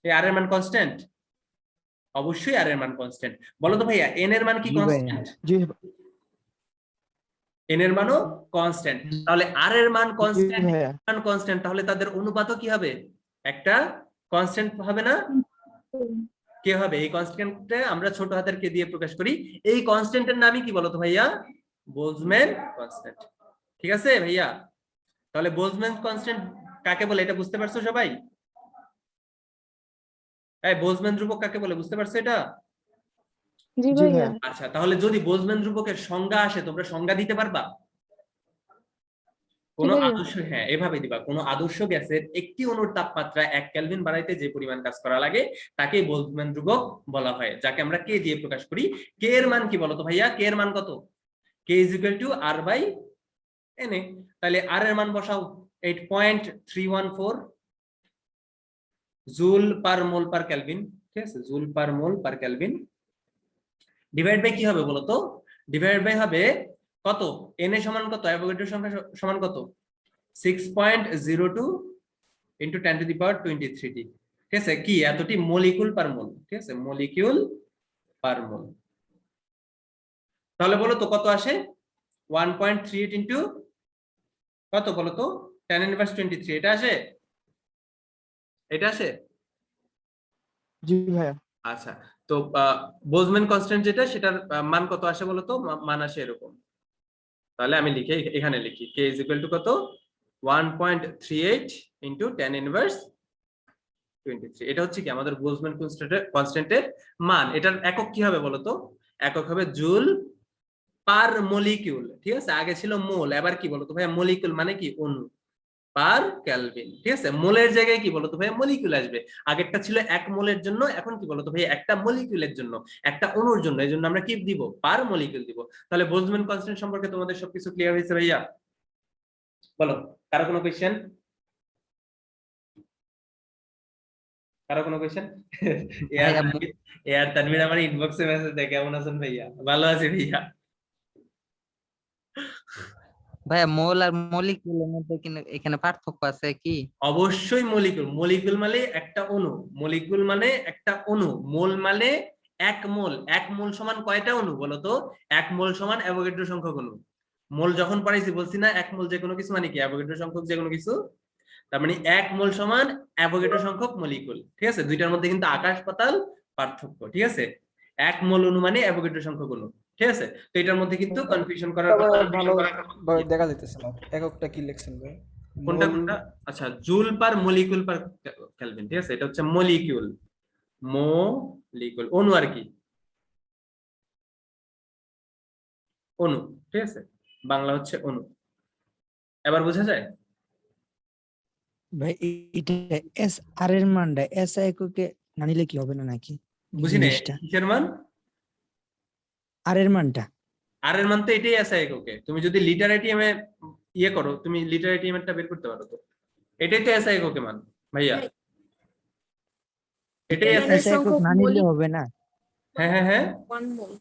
এই আর এর মান কনস্ট্যান্ট? অবশ্যই আর এর মান কনস্ট্যান্ট। বলো তো ভাইয়া n এর মান কি জি ভাইয়া। কনস্ট্যান্ট? জি n এর মানও কনস্ট্যান্ট। তাহলে আর এর মান জি কনস্ট্যান্ট, ভাইয়া। মান কনস্ট্যান্ট, তাহলে তাদের অনুপাতও কি হবে? একটা কনস্ট্যান্ট হবে না? কে হবে? এই কনস্ট্যান্টটা আমরা ছোট হাতের কে দিয়ে প্রকাশ করি। এই কনস্ট্যান্টের নামই কি বলতো ভাইয়া? Boltzmann constant. ঠিক আছে ভাইয়া? তাহলে বোলজম্যান কনস্ট্যান্ট কাকে বলে এটা বুঝতে পারছো সবাই? বোলজম্যান ধ্রুবক কাকে বলে বুঝতে পারছো এটা? জি জি ভাইয়া। ভাইয়া। আচ্ছা, তাহলে যদি বোলজম্যান ধ্রুবকের সংজ্ঞা আসে, তোমরা সংজ্ঞা দিতে পারবা? কোন ভাইয়া। আদর্শ, হ্যাঁ এভাবে দিবা, কোন আদর্শ গ্যাসের একটি অণুর তাপমাত্রা 1 কেলভিন বাড়াইতে যে পরিমাণ কাজ করা লাগে তাকে বোলজম্যান ধ্রুবক বলা হয়, যাকে আমরা কে দিয়ে প্রকাশ করি। কে এর মান কি বলতো ভাইয়া? কে এর মান কত? K is equal to R by Na। তাহলে আর এর মান বসাও 8.314 joule per mole per kelvin, ঠিক আছে, joule per mole per kelvin, divide by কি হবে বলতো? ডিভাইড বাই হবে কত? Na সমান কত? অ্যাভোগাড্রো সংখ্যা সমান কত? 6.02 ইন্টু 10⁻23t, ঠিক আছে, কি এতটি মলিকিউল পার মোল, ঠিক আছে, মলিকিউল পার মোল। তাহলে বলো তো কত আসে? 1.38 ইন্টু কত বলো তো? 10⁻23, এটা আসে? এটা আসে? জি ভাইয়া। আচ্ছা, তো বোলজম্যান কনস্ট্যান্ট যেটা, সেটার মান কত আসে বলো তো? মান আসে এরকম। তাহলে আমি লিখি, এখানে লিখি k ইজ ইকুয়াল টু কত? 1.38 ইন্টু 10⁻23। এটা হচ্ছে কি আমাদের বোলজম্যান কনস্ট্যান্টের মান। এটার একক কি হবে বলতো? একক হবে জুল পার মলিকিউল, ঠিক আছে, আগে ছিল মোল, এবার কি বলতো ভাই? মলিকিউল মানে কি? অণু, পার কেলভিন, ঠিক আছে, মোলের জায়গায় কি বলতো ভাই? মলিকিউল আসবে। আগেরটা ছিল এক মোলের জন্য, এখন কি বলতো ভাই? একটা মলিকিউলের জন্য, একটা অণুর জন্য, এই জন্য আমরা কি দিব? পার মলিকিউল দিব। তাহলে বোলজম্যান কনস্ট্যান্ট সম্পর্কে তোমাদের সবকিছু ক্লিয়ার হয়েছে ভাইয়া? বলো, কারো কোনো কোয়েশ্চেন? কারো কোনো কোয়েশ্চেন? এয়ার তানভীর আমার ইনবক্সে মেসেজ দেয়, কেমন আছেন ভাইয়া? ভালো আছি ভাইয়া। ভাইয়া মোল আর মলিকিউলের মধ্যে এখানে পার্থক্য আছে কি? অবশ্যই মলিকিউল, মলিকিউল মানে একটা অণু, মলিকিউল মানে একটা অণু, মোল মানে এক মোল। এক মোল সমান কয়টা অণু বলতো? এক মোল সমান অ্যাভোগাড্রো সংখ্যক অণু। মোল যখন পড়াইছি বলছি না, এক মোল যে কোনো কিছু মানে কি? অ্যাভোগাড্রো সংখ্যক যে কোনো কিছু। তার মানে এক মোল সমান অ্যাভোগাড্রো সংখ্যক মলিকিউল, ঠিক আছে, দুইটার মধ্যে কিন্তু আকাশ পাতাল পার্থক্য, ঠিক আছে। এক মোল অণু মানে অ্যাভোগাড্রো সংখ্যক অণু, ঠিক আছে। তো এটার মধ্যে কিন্তু কনফিউশন করার ভালো দেখা যাইতেছে না, এককটা কি লিখছেন ভাই? কোনটা কোনটা? আচ্ছা, joule per molecule per kelvin, ঠিক আছে, এটা হচ্ছে মলিকিউল, মলিকিউল অণু আর কি, অণু, ঠিক আছে, বাংলা হচ্ছে অণু। এবার বোঝা যায়? ভাই এটা এস আর এর মানটা এস এককে না নিলে কি হবে না নাকি? বুঝি না জিনিসটা কিসের মান? আর এর মানটা আর এর মান তো এটাই আছে এককে। তুমি যদি লিটার এটিএম এ ইয়ে করো, তুমি লিটার এটিএম এরটা বের করতে পারো তো। এটাই তো এসআই এককে মান ভাইয়া, এটাই এন এসআই। এর এসআই একক সংখ্যক না নিলে মৌলিক হবে না, হ্যাঁ হ্যাঁ হ্যাঁ 1 মোল।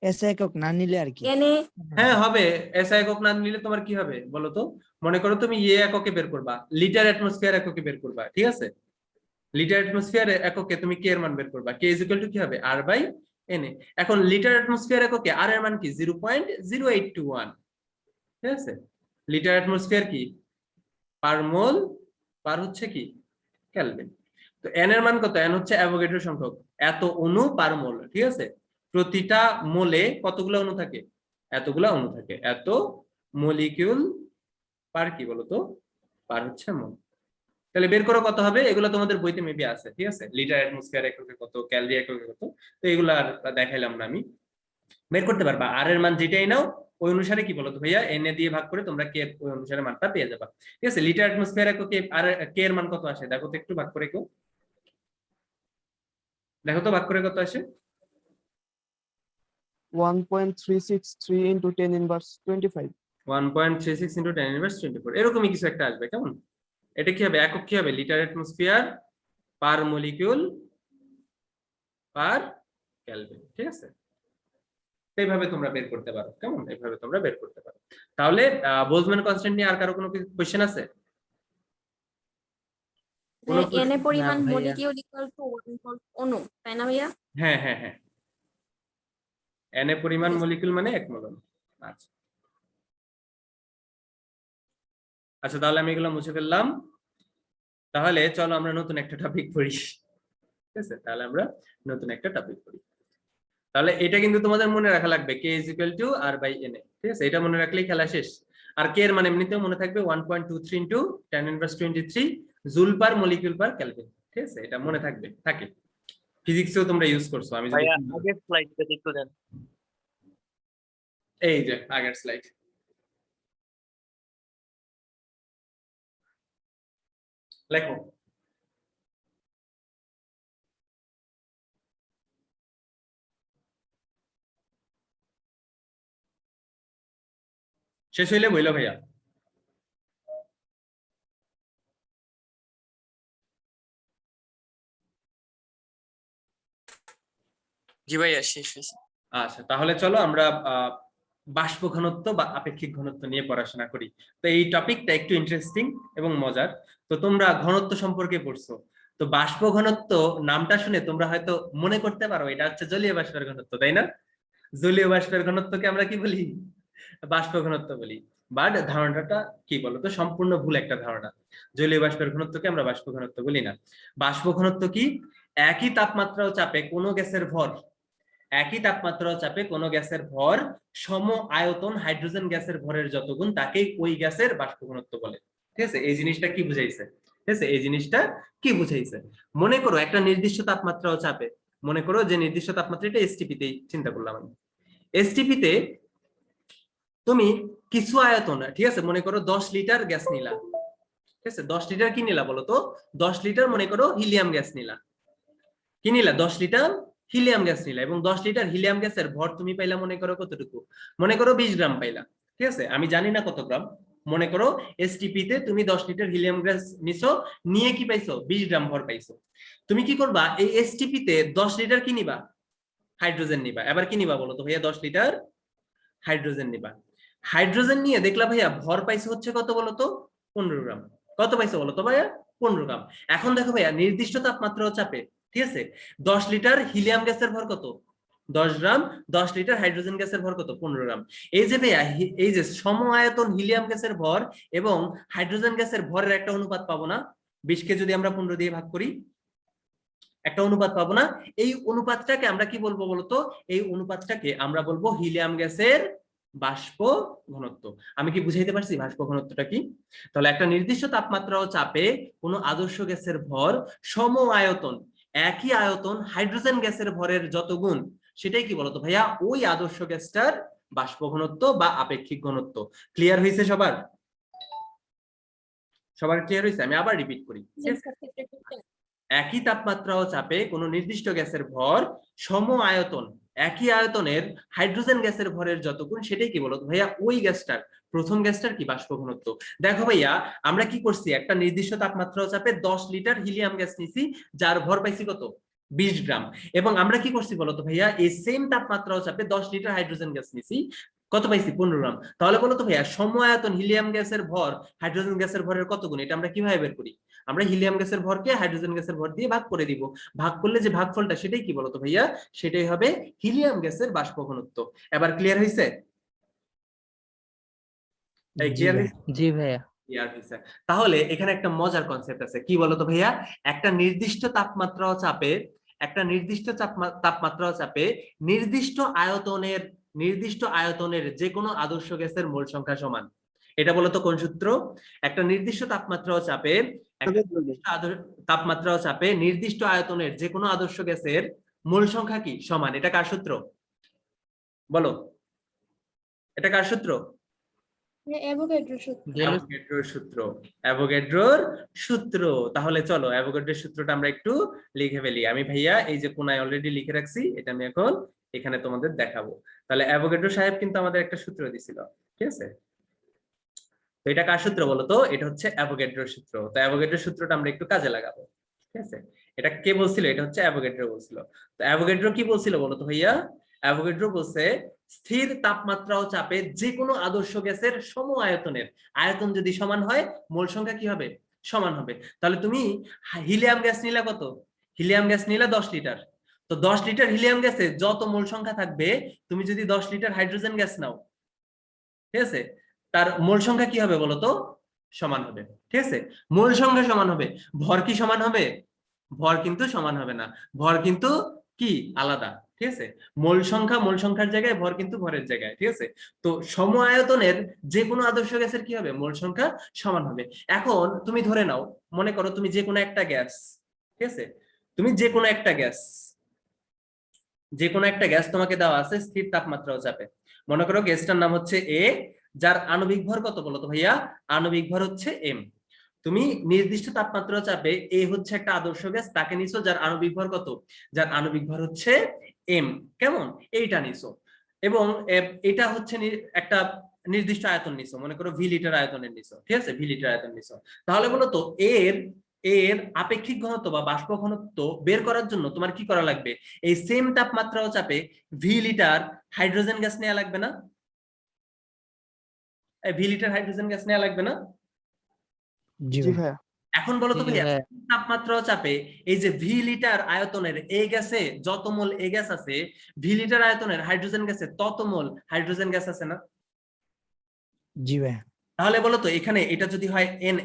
এসআই একক না নিলে আর কি। এন এ হ্যাঁ হবে। এসআই একক না নিলে তোমার কি হবে বলো তো? মনে করো তুমি ইয়ে এককে বের করবা, লিটার অ্যাটমসফিয়ার এককে বের করবা, ঠিক আছে? লিটার অ্যাটমসফিয়ার এককে তুমি কে এর মান বের করবা, কে ইজ ইকুয়াল টু কি হবে আর বাই এন এ। এখন লিটার অ্যাটমসফিয়ার এককে আর এর মান কি 0.0821, ঠিক আছে? লিটার অ্যাটমসফিয়ার কি পার মোল পার হচ্ছে কি কেলভিন। তো এন এর মান কত? এন হচ্ছে অ্যাভোগাড্রো সংখ্যক, এত অণু পার মোল, ঠিক আছে? প্রতিটা মোলে কতগুলো অণু থাকে? এতগুলো অণু থাকে, এত মলিকিউল পার কি বলতো পার হচ্ছে মোল। তাহলে বের করো কত হবে, এগুলো তোমাদের বইতে মেবি আছে, ঠিক আছে? লিটার অ্যাটমসফিয়ার এককে কত, ক্যালরি এককে কত, তো এগুলো আর দেখাইলাম না আমি। বের করতে পারবা আর এর মান যেটাই নাও ওই অনুসারে কি বলতো ভাইয়া এন এ দিয়ে ভাগ করে তোমরা কে ওই অনুসারে মানটা পেয়ে যাবা, ঠিক আছে? লিটার অ্যাটমসফিয়ার এককে আর কে এর মান কত আসে দেখো তো, একটু ভাগ করে কেউ দেখো তো ভাগ করে কত আসে। 1.363 into 10 inverse 25. 1.36 into 10 inverse 24 এরকমই কিছু একটা আসবে, কেমন? এটা কি হবে? একক কি হবে? Litre atmosphere per molecule per kelvin, ঠিক আছে? এইভাবে তোমরা বের করতে পারো, কেমন? এইভাবে তোমরা বের করতে পারো। তাহলে বোলজম্যান কনস্ট্যান্ট নিয়ে আর কারো কোনো কোশ্চেন আছে? কোনো এন এ পরিমাণ ভাইয়া। মলিকিউল ইকুয়াল টু 1 মোল অণু, তাই না ভাইয়া? হ্যাঁ হ্যাঁ হ্যাঁ, এন এ পরিমাণ মলিকিউল মানে 1 মোল অণু। আচ্ছা আচ্ছা, তাহলে আমি এগুলো মুছে ফেললাম। তাহলে চলো আমরা নতুন একটা টপিক পড়ি, ঠিক আছে? তাহলে আমরা নতুন একটা টপিক পড়ি। তাহলে এটা কিন্তু তোমাদের মনে রাখা লাগবে, K is equal to R by N A, ঠিক আছে? এটা মনে রাখলেই খেলা শেষ। আর কে এর মানে এমনিতেও মনে থাকবে 1.23 into 10 inverse 23 joule per molecule per kelvin, ঠিক আছে? এটা মনে থাকবে, থাকে ফিজিক্সেও তোমরা ইউজ করছো। আমি যদি ভাইয়া আগের স্লাইডটা একটু দেন। এই যে আগের স্লাইড, লেখো। শেষ হইলে বইলো ভাইয়া। জি ভাইয়া শেষ হয়েছে। আচ্ছা তাহলে চলো আমরা বাষ্প ঘনত্ব বা আপেক্ষিক ঘনত্ব নিয়ে পড়াশোনা করি। তো এই টপিকটা একটু ইন্টারেস্টিং এবং মজার। তো তোমরা ঘনত্ব সম্পর্কে পড়ছো, তো বাষ্প ঘনত্ব নামটা শুনে তোমরা হয়তো মনে করতে পারো এটা হচ্ছে জলীয় বাষ্পের ঘনত্ব, তাই না? জলীয় বাষ্পের ঘনত্বকে আমরা কি বলি? বাষ্প ঘনত্ব বলি। বাট ধারণাটা কি বলতো সম্পূর্ণ ভুল একটা ধারণা। জলীয় বাষ্পের ঘনত্বকে আমরা বাষ্প ঘনত্ব বলি না। বাষ্প ঘনত্ব কি? একই তাপমাত্রা ও চাপে কোনো গ্যাসের ভর, একই তাপমাত্রা ও চাপে কোনো গ্যাসের ভর সম আয়তন হাইড্রোজেন গ্যাসের ভরের যত গুণ তাকেই ওই গ্যাসের বাষ্প ঘনত্ব বলে, ঠিক আছে? এই জিনিসটা কি বুঝাইছে? ঠিক আছে, এই জিনিসটা কি বুঝাইছে? মনে করো একটা নির্দিষ্ট তাপমাত্রা ও চাপে, মনে করো যে নির্দিষ্ট তাপমাত্রা, এটা এসটিপিতেই চিন্তা করলাম আমি। এসটিপিতে তুমি কিছু আয়তন, ঠিক আছে, মনে করো 10 লিটার গ্যাস নিলা, ঠিক আছে? 10 লিটার কি নিলা বলো তো? 10 লিটার মনে করো হিলিয়াম গ্যাস নিলা। কি নিলা? 10 লিটার হিলিয়াম গ্যাস নিলা, এবং 10 লিটার হিলিয়াম গ্যাসের ভর তুমি পাইলা মনে করো কতটুকু? মনে করো 20 গ্রাম পাইলা, ঠিক আছে? আমি জানি না কত গ্রাম। মনে করো এসটিপি তে তুমি 10 লিটার হিলিয়াম গ্যাস নিছো, নিয়ে কি পাইছো? 20 গ্রাম ভর পাইছো। তুমি কি করবা? এই এসটিপি তে 10 লিটার কি নিবা? হাইড্রোজেন নিবা। এবার কি নিবা বলো তো ভাইয়া? 10 লিটার হাইড্রোজেন নিবা। হাইড্রোজেন নিয়ে দেখলা ভাইয়া ভর পাইছো হচ্ছে কত বলো তো? 15 গ্রাম। কত পাইছো বলো তো ভাইয়া? 15 গ্রাম। এখন দেখো ভাইয়া নির্দিষ্ট তাপমাত্রা ও চাপে, ঠিক আছে, 10 লিটার হিলিয়াম গ্যাসের ভর কত? 10 গ্রাম। 10 লিটার হাইড্রোজেন গ্যাসের ভর কত? 15 গ্রাম। এই যে ভাইয়া এই যে সম আয়তন হিলিয়াম গ্যাসের ভর এবং হাইড্রোজেন গ্যাসের ভরের একটা অনুপাত পাবো না? 20 কে যদি আমরা 15 দিয়ে ভাগ করি একটা অনুপাত পাবো না? এই অনুপাতটাকে আমরা কি বলবো বলতো? এই অনুপাতটাকে আমরা বলবো হিলিয়াম গ্যাসের বাষ্প ঘনত্ব। আমি কি বুঝাইতে পারছি বাষ্প ঘনত্বটা কি? তাহলে একটা নির্দিষ্ট তাপমাত্রা ও চাপে কোনো আদর্শ গ্যাসের ভর সম আয়তন, একই আয়তন হাইড্রোজেন গ্যাসের ভরের যত গুণ, সেটাই কি বলতো ভাইয়া? ওই আদর্শ গ্যাসটার বাষ্প ঘনত্ব বা আপেক্ষিক ঘনত্ব। ক্লিয়ার হয়েছে সবার? সবার ক্লিয়ার হয়েছে? আমি আবার রিপিট করি, ঠিক আছে? একই তাপমাত্রা ও চাপে কোনো নির্দিষ্ট গ্যাসের ভর সম আয়তন একই আয়তনের হাইড্রোজেন গ্যাসের ভরের যত গুণ সেটাই কি বলতো ভাইয়া ওই গ্যাসটার প্রথম গ্যাসটার কি বাষ্প ঘনত্ব। দেখো ভাইয়া আমরা কি করছি একটা নির্দিষ্ট তাপমাত্রা ও চাপে 10 লিটার হিলিয়াম গ্যাস নিছি যার ভর পাইছি কত 20 গ্রাম, এবং আমরা কি করছি বলতো ভাইয়া এই সেম তাপমাত্রা ও চাপে 10 লিটার হাইড্রোজেন গ্যাস নিছি কত পাইছি 15 গ্রাম। তাহলে বলতো ভাইয়া সম আয়তন হিলিয়াম গ্যাসের ভর হাইড্রোজেন গ্যাসের ভরের কত গুণ, এটা আমরা কিভাবে বের করি? আমরা হিলিয়াম গ্যাসের ভরকে হাইড্রোজেন গ্যাসের ভর দিয়ে ভাগ করে দিব, ভাগ করলে যে ভাগফলটা সেটাই কি বলতো ভাইয়া সেটাই হবে হিলিয়াম গ্যাসের বাষ্প ঘনত্ব। এবার ক্লিয়ার হয়েছে? এই জি ক্লিয়ার ভাই। হয়েছে? জি ভাইয়া। ক্লিয়ার হয়েছে। তাহলে এখানে একটা মজার কনসেপ্ট আছে, কি বলতো ভাইয়া একটা নির্দিষ্ট তাপমাত্রা ও চাপে একটা নির্দিষ্ট তাপমাত্রা ও চাপে নির্দিষ্ট আয়তনের যে কোনো আদর্শ গ্যাসের মোল সংখ্যা সমান। এটা বলতো কোন সূত্র? একটা নির্দিষ্ট তাপমাত্রা ও চাপে নির্দিষ্ট আয়তনের যে কোনো আদর্শ গ্যাসের মোল সংখ্যা কি সমান। এটা কার সূত্র বলো? এটা কার সূত্র? অ্যাভোগাড্রোর সূত্র। অ্যাভোগাড্রোর সূত্র। অ্যাভোগাড্রোর সূত্র। তাহলে চলো অ্যাভোগাড্রোর সূত্রটা আমরা একটু লিখে ফেলি। আমি ভাইয়া এই যে কোনায় অলরেডি লিখে রাখছি, এটা আমি এখন এখানে তোমাদের দেখাবো। তাহলে অ্যাভোগাড্রো সাহেব কিন্তু আমাদের একটা সূত্র দিছিল, ঠিক আছে? তো এটা কার সূত্র বলতো? এটা হচ্ছে অ্যাভোগাড্রোর সূত্র। তো অ্যাভোগাড্রোর সূত্রটা আমরা একটু কাজে লাগাবো, ঠিক আছে? এটা কে বলছিল? এটা হচ্ছে অ্যাভোগাড্রো বলছিল। তো অ্যাভোগাড্রো কি বলছিল বলতো ভাইয়া? অ্যাভোগাড্রো বলছে স্থির তাপমাত্রা ও চাপে যে কোনো আদর্শ গ্যাসের সম আয়তনের আয়তন যদি সমান হয় মোল সংখ্যা কি হবে সমান হবে। তাহলে তুমি হিলিয়াম গ্যাস নিলা কত? হিলিয়াম গ্যাস নিলা 10 লিটার। তো 10 লিটার হিলিয়াম গ্যাসে যত মোল সংখ্যা থাকবে, তুমি যদি 10 লিটার হাইড্রোজেন গ্যাস নাও, ঠিক আছে, তার মোল সংখ্যা কি হবে বলতো সমান হবে, ঠিক আছে? মোল সংখ্যা সমান হবে, ভর কি সমান হবে? ভর কিন্তু সমান হবে না, ভর কিন্তু কি আলাদা, ঠিক আছে? মোল সংখ্যার জায়গায়, ভর কিন্তু ভরের জায়গায়, ঠিক আছে? তো সম আয়তনের যে কোনো আদর্শ গ্যাসের কি হবে মোল সংখ্যা সমান হবে। এখন তুমি ধরে নাও, মনে করো তুমি যে কোনো একটা গ্যাস, ঠিক আছে, তুমি যে কোনো একটা গ্যাস তোমাকে দেওয়া আছে স্থির তাপমাত্রা ও চাপে। মনে করো গ্যাসটার নাম হচ্ছে এ, যার আণবিক ভর কত বলতো ভাইয়া? আণবিক ভর হচ্ছে এম। তুমি নির্দিষ্ট তাপমাত্রা ও চাপে এ হচ্ছে একটা আদর্শ গ্যাস, তাকে নিছো যার আণবিক ভর কত? যার আণবিক ভর হচ্ছে এম। কেমন? এইটা নিছো, এবং এটা হচ্ছে একটা নির্দিষ্ট আয়তন নিছো, মনে করো ভি লিটার আয়তনের নিছো, ঠিক আছে? ভি লিটার আয়তন নিছো। তাহলে বলতো এর আপেক্ষিক ঘনত্ব বা বাষ্প ঘনত্ব বের করার জন্য তোমার কি করা লাগবে? এই সেম তাপমাত্রা ও চাপে ভি লিটার হাইড্রোজেন গ্যাস নেওয়া লাগবে না? ভি লিটার হাইড্রোজেন গ্যাস নেওয়া লাগবে না? জি জি ভাই। ভাইয়া। এখন বলো তো জি ভাইয়া ভাইয়া। তাপমাত্রা ও চাপে এই যে ভি লিটার আয়তনের এ গ্যাসে যত মোল এ গ্যাস আছে, ভি লিটার আয়তনের হাইড্রোজেন গ্যাসে তত মোল হাইড্রোজেন গ্যাস আছে না? জি ভাই। তাহলে বলো তো এখানে এটা যদি হয় Na,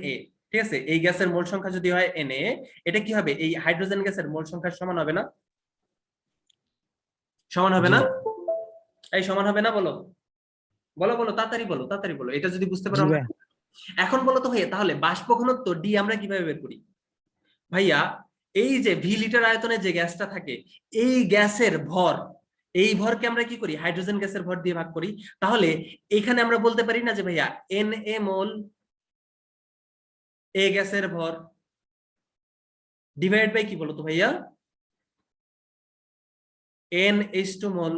ঠিক আছে, এই গ্যাসের মোল সংখ্যা যদি হয় Na, এটা কি হবে? এই হাইড্রোজেন গ্যাসের মোল সংখ্যার সমান হবে না? সমান হবে না? এই সমান হবে না? বলো বলো বলো, তাড়াতাড়ি বলো, তাড়াতাড়ি বলো, এটা যদি বুঝতে পারো জি আমরা। ভাই। এখন বলো তো ভাইয়া তাহলে বাষ্প ঘনত্ব ডি আমরা কিভাবে বের করি? ভাইয়া এই যে ভি লিটার আয়তনে যে গ্যাসটা থাকে, এই গ্যাসের ভর, এই ভরকে আমরা কি করি? হাইড্রোজেন গ্যাসের ভর দিয়ে ভাগ করি। তাহলে এখানে আমরা বলতে পারি না যে ভাইয়া Na মোল এ গ্যাসের ভর ডিভাইড বাই কি বলতো ভাইয়া N/2 মোল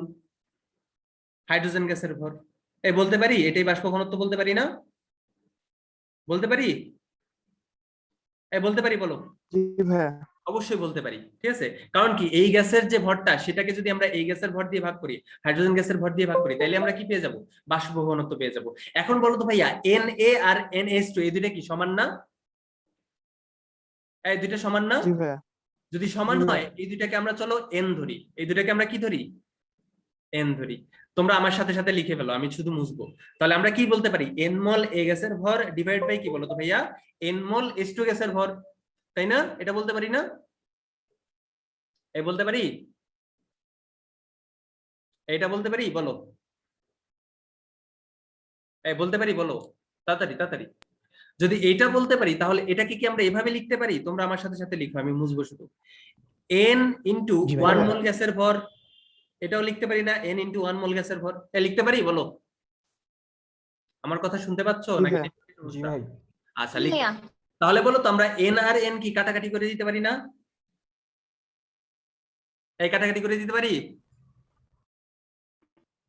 হাইড্রোজেন গ্যাসের ভর। এই বলতে পারি এটাই বাষ্প ঘনত্ব, বলতে পারি না? বলতে পারি? এই বলতে পারি, বলো। জি ভাইয়া। অবশ্যই বলতে পারি, ঠিক আছে? কারণ কি এই গ্যাসের যে ভরটা সেটাকে যদি আমরা এই গ্যাসের ভর দিয়ে ভাগ করি, হাইড্রোজেন গ্যাসের ভর দিয়ে ভাগ করি, তাহলে আমরা কি পেয়ে যাব? বাষ্প ঘনত্ব পেয়ে যাব। এখন বলো তো ভাইয়া Na আর NH2 এই দুইটা কি সমান না? এই দুইটা সমান না? জি ভাইয়া। যদি সমান হয় এই দুইটাকে আমরা চলো n ধরি, এই দুইটাকে আমরা কি ধরি? n ধরি। তোমরা আমার সাথে সাথে লিখে ফেলো, আমি শুধু মুছবো। তাহলে আমরা কি বলতে পারি? n মোল a গ্যাসের ভর ডিভাইড বাই কি বলো তো ভাইয়া n মোল H2 গ্যাসের ভর, তাই না? এটা বলতে পারি না? এই বলতে পারি? এইটা বলতে পারি, বলো। এই বলতে পারি, বলো, তাড়াতাড়ি তাড়াতাড়ি। যদি এটা বলতে পারি তাহলে এটাকে কি আমরা এভাবে লিখতে পারি? তোমরা আমার সাথে সাথে লিখো, আমি মুছবো শুধু। n ইনটু জি ভাই। 1 মোল গ্যাসের ভর, এটাও লিখতে পারি না? n ইনটু 1 মোল গ্যাসের ভর, এটা লিখতে পারি, বলো। আমার কথা শুনতে পাচ্ছো জি নাকি? ভাই। জি ভাই। আচ্ছা লিখ। তাহলে বলো তো আমরা n আর n কি কাটাকাটি করে দিতে পারি না? এই কাটাকাটি করে দিতে পারি,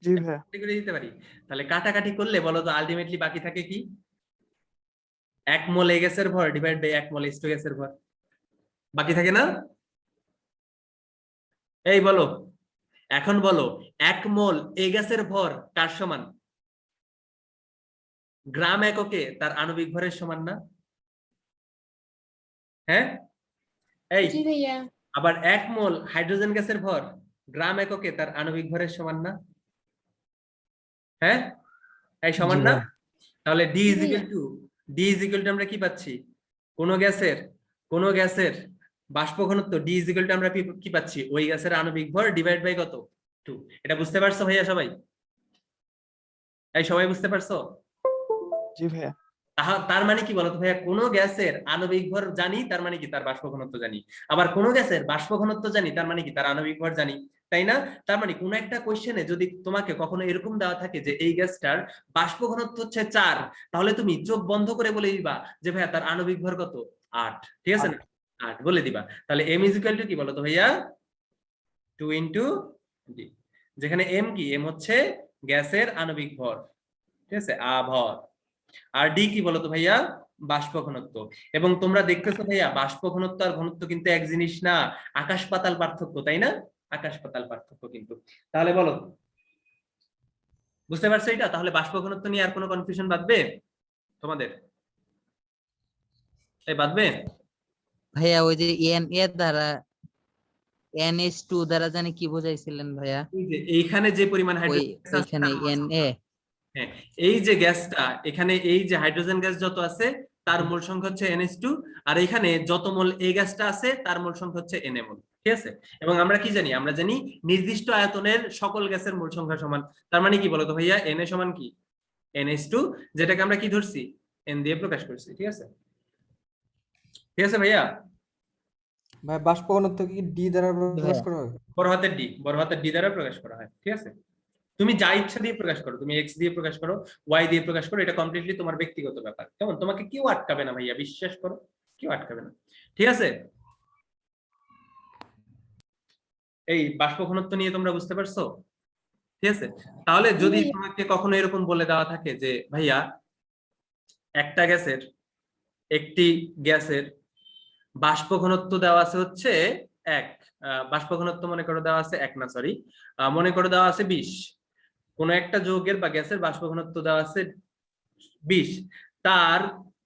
জি ভাইয়া। কাটাকাটি করে দিতে পারি। তাহলে কাটাকাটি করলে বলো তো আলটিমেটলি বাকি থাকে কি? 1 মোল এ গ্যাসের ভর ডিভাইড বাই 1 মোল H2 গ্যাসের ভর বাকি থাকে না? এই বলো, এখন বলো 1 মোল এ গ্যাসের ভর কার সমান? গ্রাম এককে তার আণবিক ভরের সমান না? হ্যাঁ, এই জি ভাইয়া। আবার 1 মোল হাইড্রোজেন গ্যাসের ভর গ্রাম এককে তার আণবিক ভরের সমান না? হ্যাঁ, এই সমান জি না? ভাইয়া। তাহলে D G is equal two আমরা কি পাচ্ছি? কোন গ্যাসের বাষ্প ঘনত্ব ডি ইজ ইকুয়াল টু আমরা কি পাচ্ছি? ওই গ্যাসের আণবিক ভর ডিভাইড বাই কত? 2। এটা বুঝতে পারছো ভাইয়া সবাই? এই সবাই বুঝতে পারছো? জি ভাইয়া। তার মানে কি বলতো ভাইয়া, কোন গ্যাসের আণবিক ভর জানি তার মানে কি তার বাষ্প ঘনত্ব জানি, আবার কোন গ্যাসের বাষ্প ঘনত্ব জানি তার মানে কি তার আণবিক ভর জানি, তাই না? তার মানে কোন একটা কোশ্চেনে যদি তোমাকে কখনো এরকম দেওয়া থাকে যে এই গ্যাসটার বাষ্প ঘনত্ব হচ্ছে 4, তাহলে তুমি চোখ বন্ধ করে বলে দিবা যে ভাইয়া তার আণবিক ভর কত? 8। ঠিক আছে না? 8 বলে দিবা। তাহলে m ইজ ইকুয়াল টু কি বলতো ভাইয়া? 2 ইনটু d, যেখানে m কি? m হচ্ছে গ্যাসের আণবিক ভর, ঠিক আছে, ভর। আর ডি কি বলতো ভাইয়া? বাষ্প ঘনত্ব। এবং তোমরা দেখতেছো ভাইয়া বাষ্প ঘনত্ব আর ঘনত্ব কিন্তু এক জিনিস না, আকাশ পাতাল পার্থক্য, তাই না? আকাশ পাতাল পার্থক্য কিন্তু। তাহলে বলো, বুঝতে পারছো এটা? তাহলে বাষ্প ঘনত্ব নিয়ে আর কোনো কনফিউশন বাদবে তোমাদের? এই বাদবে? ভাইয়া ওই যে Na দ্বারা NH2 দ্বারা জানি কি বোঝাইছিলেন ভাইয়া? এই যে এইখানে যে পরিমাণ হাইড্রোজেন ওইখানে Na। হ্যাঁ, এই যে গ্যাসটা এখানে, এই যে হাইড্রোজেন গ্যাস যত আছে তার মোল সংখ্যা হচ্ছে NH2, আর এখানে যত মোল এই গ্যাসটা আছে তার মোল সংখ্যা হচ্ছে Na মোল, ঠিক আছে? এবং আমরা কি জানি? আমরা জানি নির্দিষ্ট আয়তনের সকল গ্যাসের মোল সংখ্যা সমান। তার মানে কি বলতো ভাইয়া? Na সমান কি? NH2, যেটাকে আমরা কি ধরছি? N দিয়ে প্রকাশ করছি, ঠিক আছে? ঠিক আছে ভাইয়া? ভাই বাষ্প ঘনত্ব কি ডি দ্বারা প্রকাশ করা হয়? বড় হাতের ডি দ্বারা প্রকাশ করা হয়, ঠিক আছে? তুমি যা ইচ্ছা দিয়ে প্রকাশ করো, তুমি এক্স দিয়ে প্রকাশ করো, ওয়াই দিয়ে প্রকাশ করো, এটা কমপ্লিটলি তোমার ব্যক্তিগত ব্যাপার, কেমন? তোমাকে কেউ আটকাবে না ভাইয়া, বিশ্বাস করো, কেউ আটকাবে না, ঠিক আছে? এই বাষ্প ঘনত্ব নিয়ে তোমরা বুঝতে পারছো? ঠিক আছে, তাহলে যদি তোমাকে কখনো এরকম বলে দেওয়া থাকে যে ভাইয়া একটি গ্যাসের বাষ্প ঘনত্ব দেওয়া আছে হচ্ছে 1, বাষ্প ঘনত্ব মনে করো দেওয়া আছে 1 না, সরি, মনে করো দেওয়া আছে 20, কোন একটা যৌগের বা গ্যাসের বাষ্প ঘনত্ব দেওয়া আছে 20, তার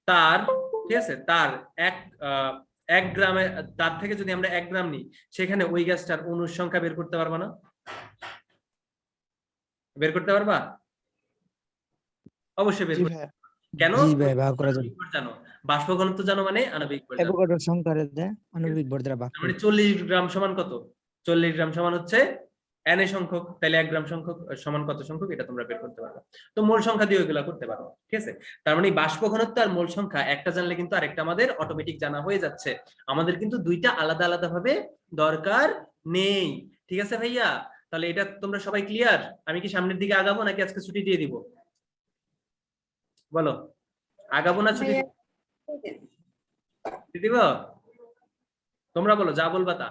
তার ঠিক আছে, তার 1 গ্রামে, তার থেকে যদি আমরা 1 গ্রাম নিই, সেখানে ওই গ্যাসটার অণুর সংখ্যা বের করতে পারবা না? বের করতে পারবা? অবশ্যই বের জি করতে। ভাইয়া। কেন? জি ভাই, ভাগ করা যাবে। জানো বাষ্প ঘনত্ব জানো মানে আণবিক ভর জানো। অ্যাভোগাড্রোর সংখ্যারে দেয় আণবিক ভর দ্বারা ভাগ মানে করে। 40 গ্রাম সমান কত? 40 গ্রাম সমান হচ্ছে Na সংখ্যক, তাহলে 1 গ্রাম সংখ্যক সমান কত সংখ্যক, এটা তোমরা বের করতে পারবে। তো মোল সংখ্যা দিয়ে ওইগুলা করতে পারো, ঠিক আছে? তার মানে বাষ্প ঘনত্ব আর মোল সংখ্যা একটা জানলে কিন্তু আরেকটা আমাদের অটোমেটিক জানা হয়ে যাচ্ছে। আমাদের কিন্তু দুইটা আলাদা আলাদা ভাবে দরকার নেই, ঠিক আছে ভাইয়া? তাহলে এটা তোমরা সবাই ক্লিয়ার? আমি কি সামনের দিকে আগাবো নাকি আজকে ছুটি দিয়ে দিব? বলো, আগাবো না ছুটি দিব? তোমরা বলো, যা বলবা তা।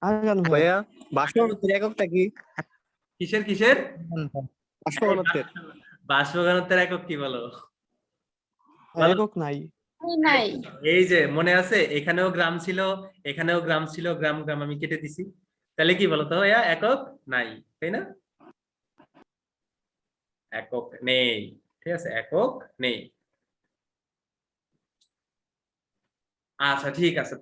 আগান ভাইয়া। ভাইয়া বাষ্প ঘনত্বের এককটা কি? কিসের? বাষ্প ঘনত্বের বাষ্প ঘনত্বের একক কি বলো? একক নাই। নাই। এই যে মনে আছে, এখানেও গ্রাম ছিল, এখানেও গ্রাম ছিল, গ্রাম গ্রাম আমি কেটে দিছি, তাহলে কি বলতো ভাইয়া? একক নাই, তাই না? একক নেই, ঠিক আছে, একক নেই। আচ্ছা ঠিক আছে,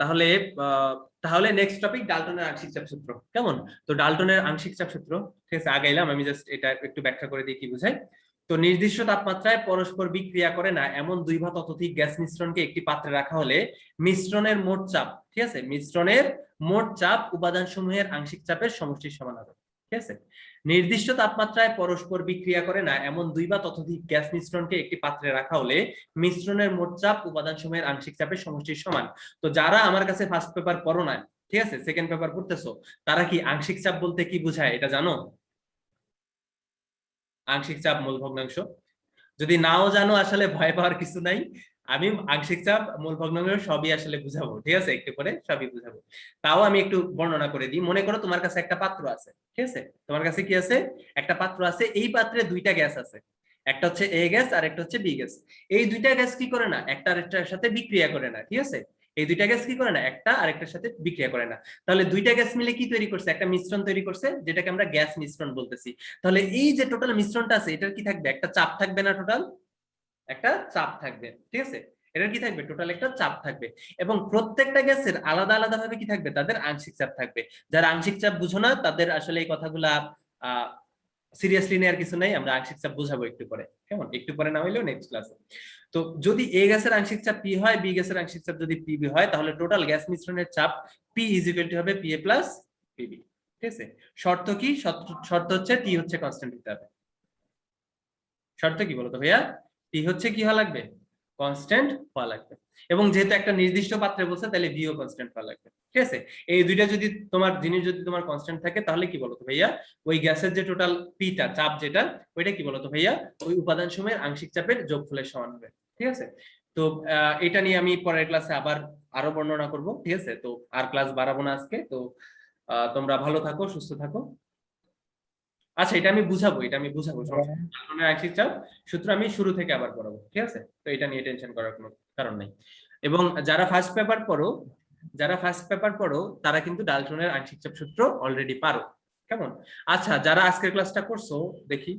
তাহলে নেক্সট টপিক ডাল্টনের আংশিক চাপ সূত্র, কেমন? তো ডাল্টনের আংশিক চাপ সূত্র, ঠিক আছে, আগাইলাম, আমি জাস্ট এটা একটু ব্যাখ্যা করে দিই কি বোঝায়। তো নির্দিষ্ট তাপমাত্রায় পরস্পর বিক্রিয়া করে না এমন 2 বা ততোধিক গ্যাস মিশ্রণকে একটি পাত্রে রাখা হলে মিশ্রণের মোট চাপ, ঠিক আছে, মিশ্রণের মোট চাপ উপাদান সমূহের আংশিক চাপের সমষ্টির সমান হবে, ঠিক আছে? নির্দিষ্ট তাপমাত্রায় পরস্পর বিক্রিয়া করে না এমন 2 বা ততোধিক গ্যাস মিশ্রণকে একটি পাত্রে রাখা হলে মিশ্রণের মোট চাপ উপাদান সমূহের আংশিক চাপের সমষ্টির সমান। তো যারা আমার কাছে ফার্স্ট পেপার পড়ো না, ঠিক আছে, সেকেন্ড পেপার পড়তেছো, তারা কি আংশিক চাপ বলতে কি বোঝায় এটা জানো? আংশিক চাপ মোল ভগ্নাংশ যদি নাও জানো, আসলে ভয় পাওয়ার কিছু নাই, আমি আংশিক চাপ মূল ভগ্নাংশ সবই আসলে বুঝাবো, ঠিক আছে, একটু করে সবই বুঝাবো। তাও আমি একটু বর্ণনা করে দিই। মনে করো তোমার কাছে একটা পাত্র আছে, ঠিক আছে, তোমার কাছে কি আছে, একটা পাত্র আছে, এই পাত্রে দুইটা গ্যাস আছে, একটা হচ্ছে এ গ্যাস আর একটা হচ্ছে বি গ্যাস। এই দুইটা গ্যাস কি করে না, একটা আরেকটার সাথে বিক্রিয়া করে না, ঠিক আছে, এই দুইটা গ্যাস কি করে না, একটা আরেকটার সাথে বিক্রিয়া করে না। তাহলে দুইটা গ্যাস মিলে কি তৈরি করছে, একটা মিশ্রণ তৈরি করছে, যেটাকে আমরা গ্যাস মিশ্রণ বলতেছি। তাহলে এই যে টোটাল মিশ্রণটা আছে, এটার কি থাকবে, একটা চাপ থাকবে না, টোটাল একটা চাপ থাকবে, ঠিক আছে, এটার কি থাকবে, টোটাল একটা চাপ থাকবে। এবং প্রত্যেকটা গ্যাসের আলাদা আলাদা ভাবে কি থাকবে, তাদের আংশিক চাপ থাকবে। যারা আংশিক চাপ বুঝো না তাদের আসলে এই কথাগুলা সিরিয়াসলি নেওয়ার কিছু নাই, আমরা আংশিক চাপ বুঝাবো একটু পরে, কেমন, একটু পরে না হইলেও নেক্সট ক্লাসে। তো যদি এ গ্যাসের আংশিক চাপ পি হয়, বি গ্যাসের আংশিক চাপ যদি পিবি হয়, তাহলে টোটাল গ্যাস মিশ্রণের চাপ পি ইজ ইকুয়াল টু হবে পিএ প্লাস পিবি, ঠিক আছে। শর্ত কি, শর্ত হচ্ছে টি হচ্ছে কনস্ট্যান্ট দিতে হবে। শর্ত কি বলতো ভাইয়া, টি হচ্ছে কি হওয়া লাগবে, কনস্ট্যান্ট হওয়া লাগবে। এবং যেহেতু একটা নির্দিষ্ট পাত্রে বলছে, তাহলে ভিও কনস্ট্যান্ট হওয়া লাগবে, ঠিক আছে। এই দুইটা যদি তোমার জিনিস যদি তোমার কনস্ট্যান্ট থাকে, তাহলে কি বলতো ভাইয়া, ওই গ্যাসের যে টোটাল পিটা চাপ যেটা, ওইটা কি বলতো ভাইয়া, ওই উপাদান সমূহের আংশিক চাপের যোগফলের সমান হবে, ঠিক আছে। তো এটা নিয়ে আমি পরের ক্লাসে আবার আরো বর্ণনা করব, ঠিক আছে। তো আর ক্লাস বাড়াবো না আজকে। তো তোমরা ভালো থাকো, সুস্থ থাকো। আচ্ছা, এটা আমি বুঝাবো আংশিক চাপ সূত্র আমি শুরু থেকে আবার পড়াবো, ঠিক আছে। তো এটা নিয়ে টেনশন করার কোনো কারণ নেই। এবং যারা ফার্স্ট পেপার পড়ো তারা কিন্তু ডালটনের আংশিক চাপ সূত্র অলরেডি পারো, কেমন। আচ্ছা, যারা আজকের ক্লাসটা করছো দেখি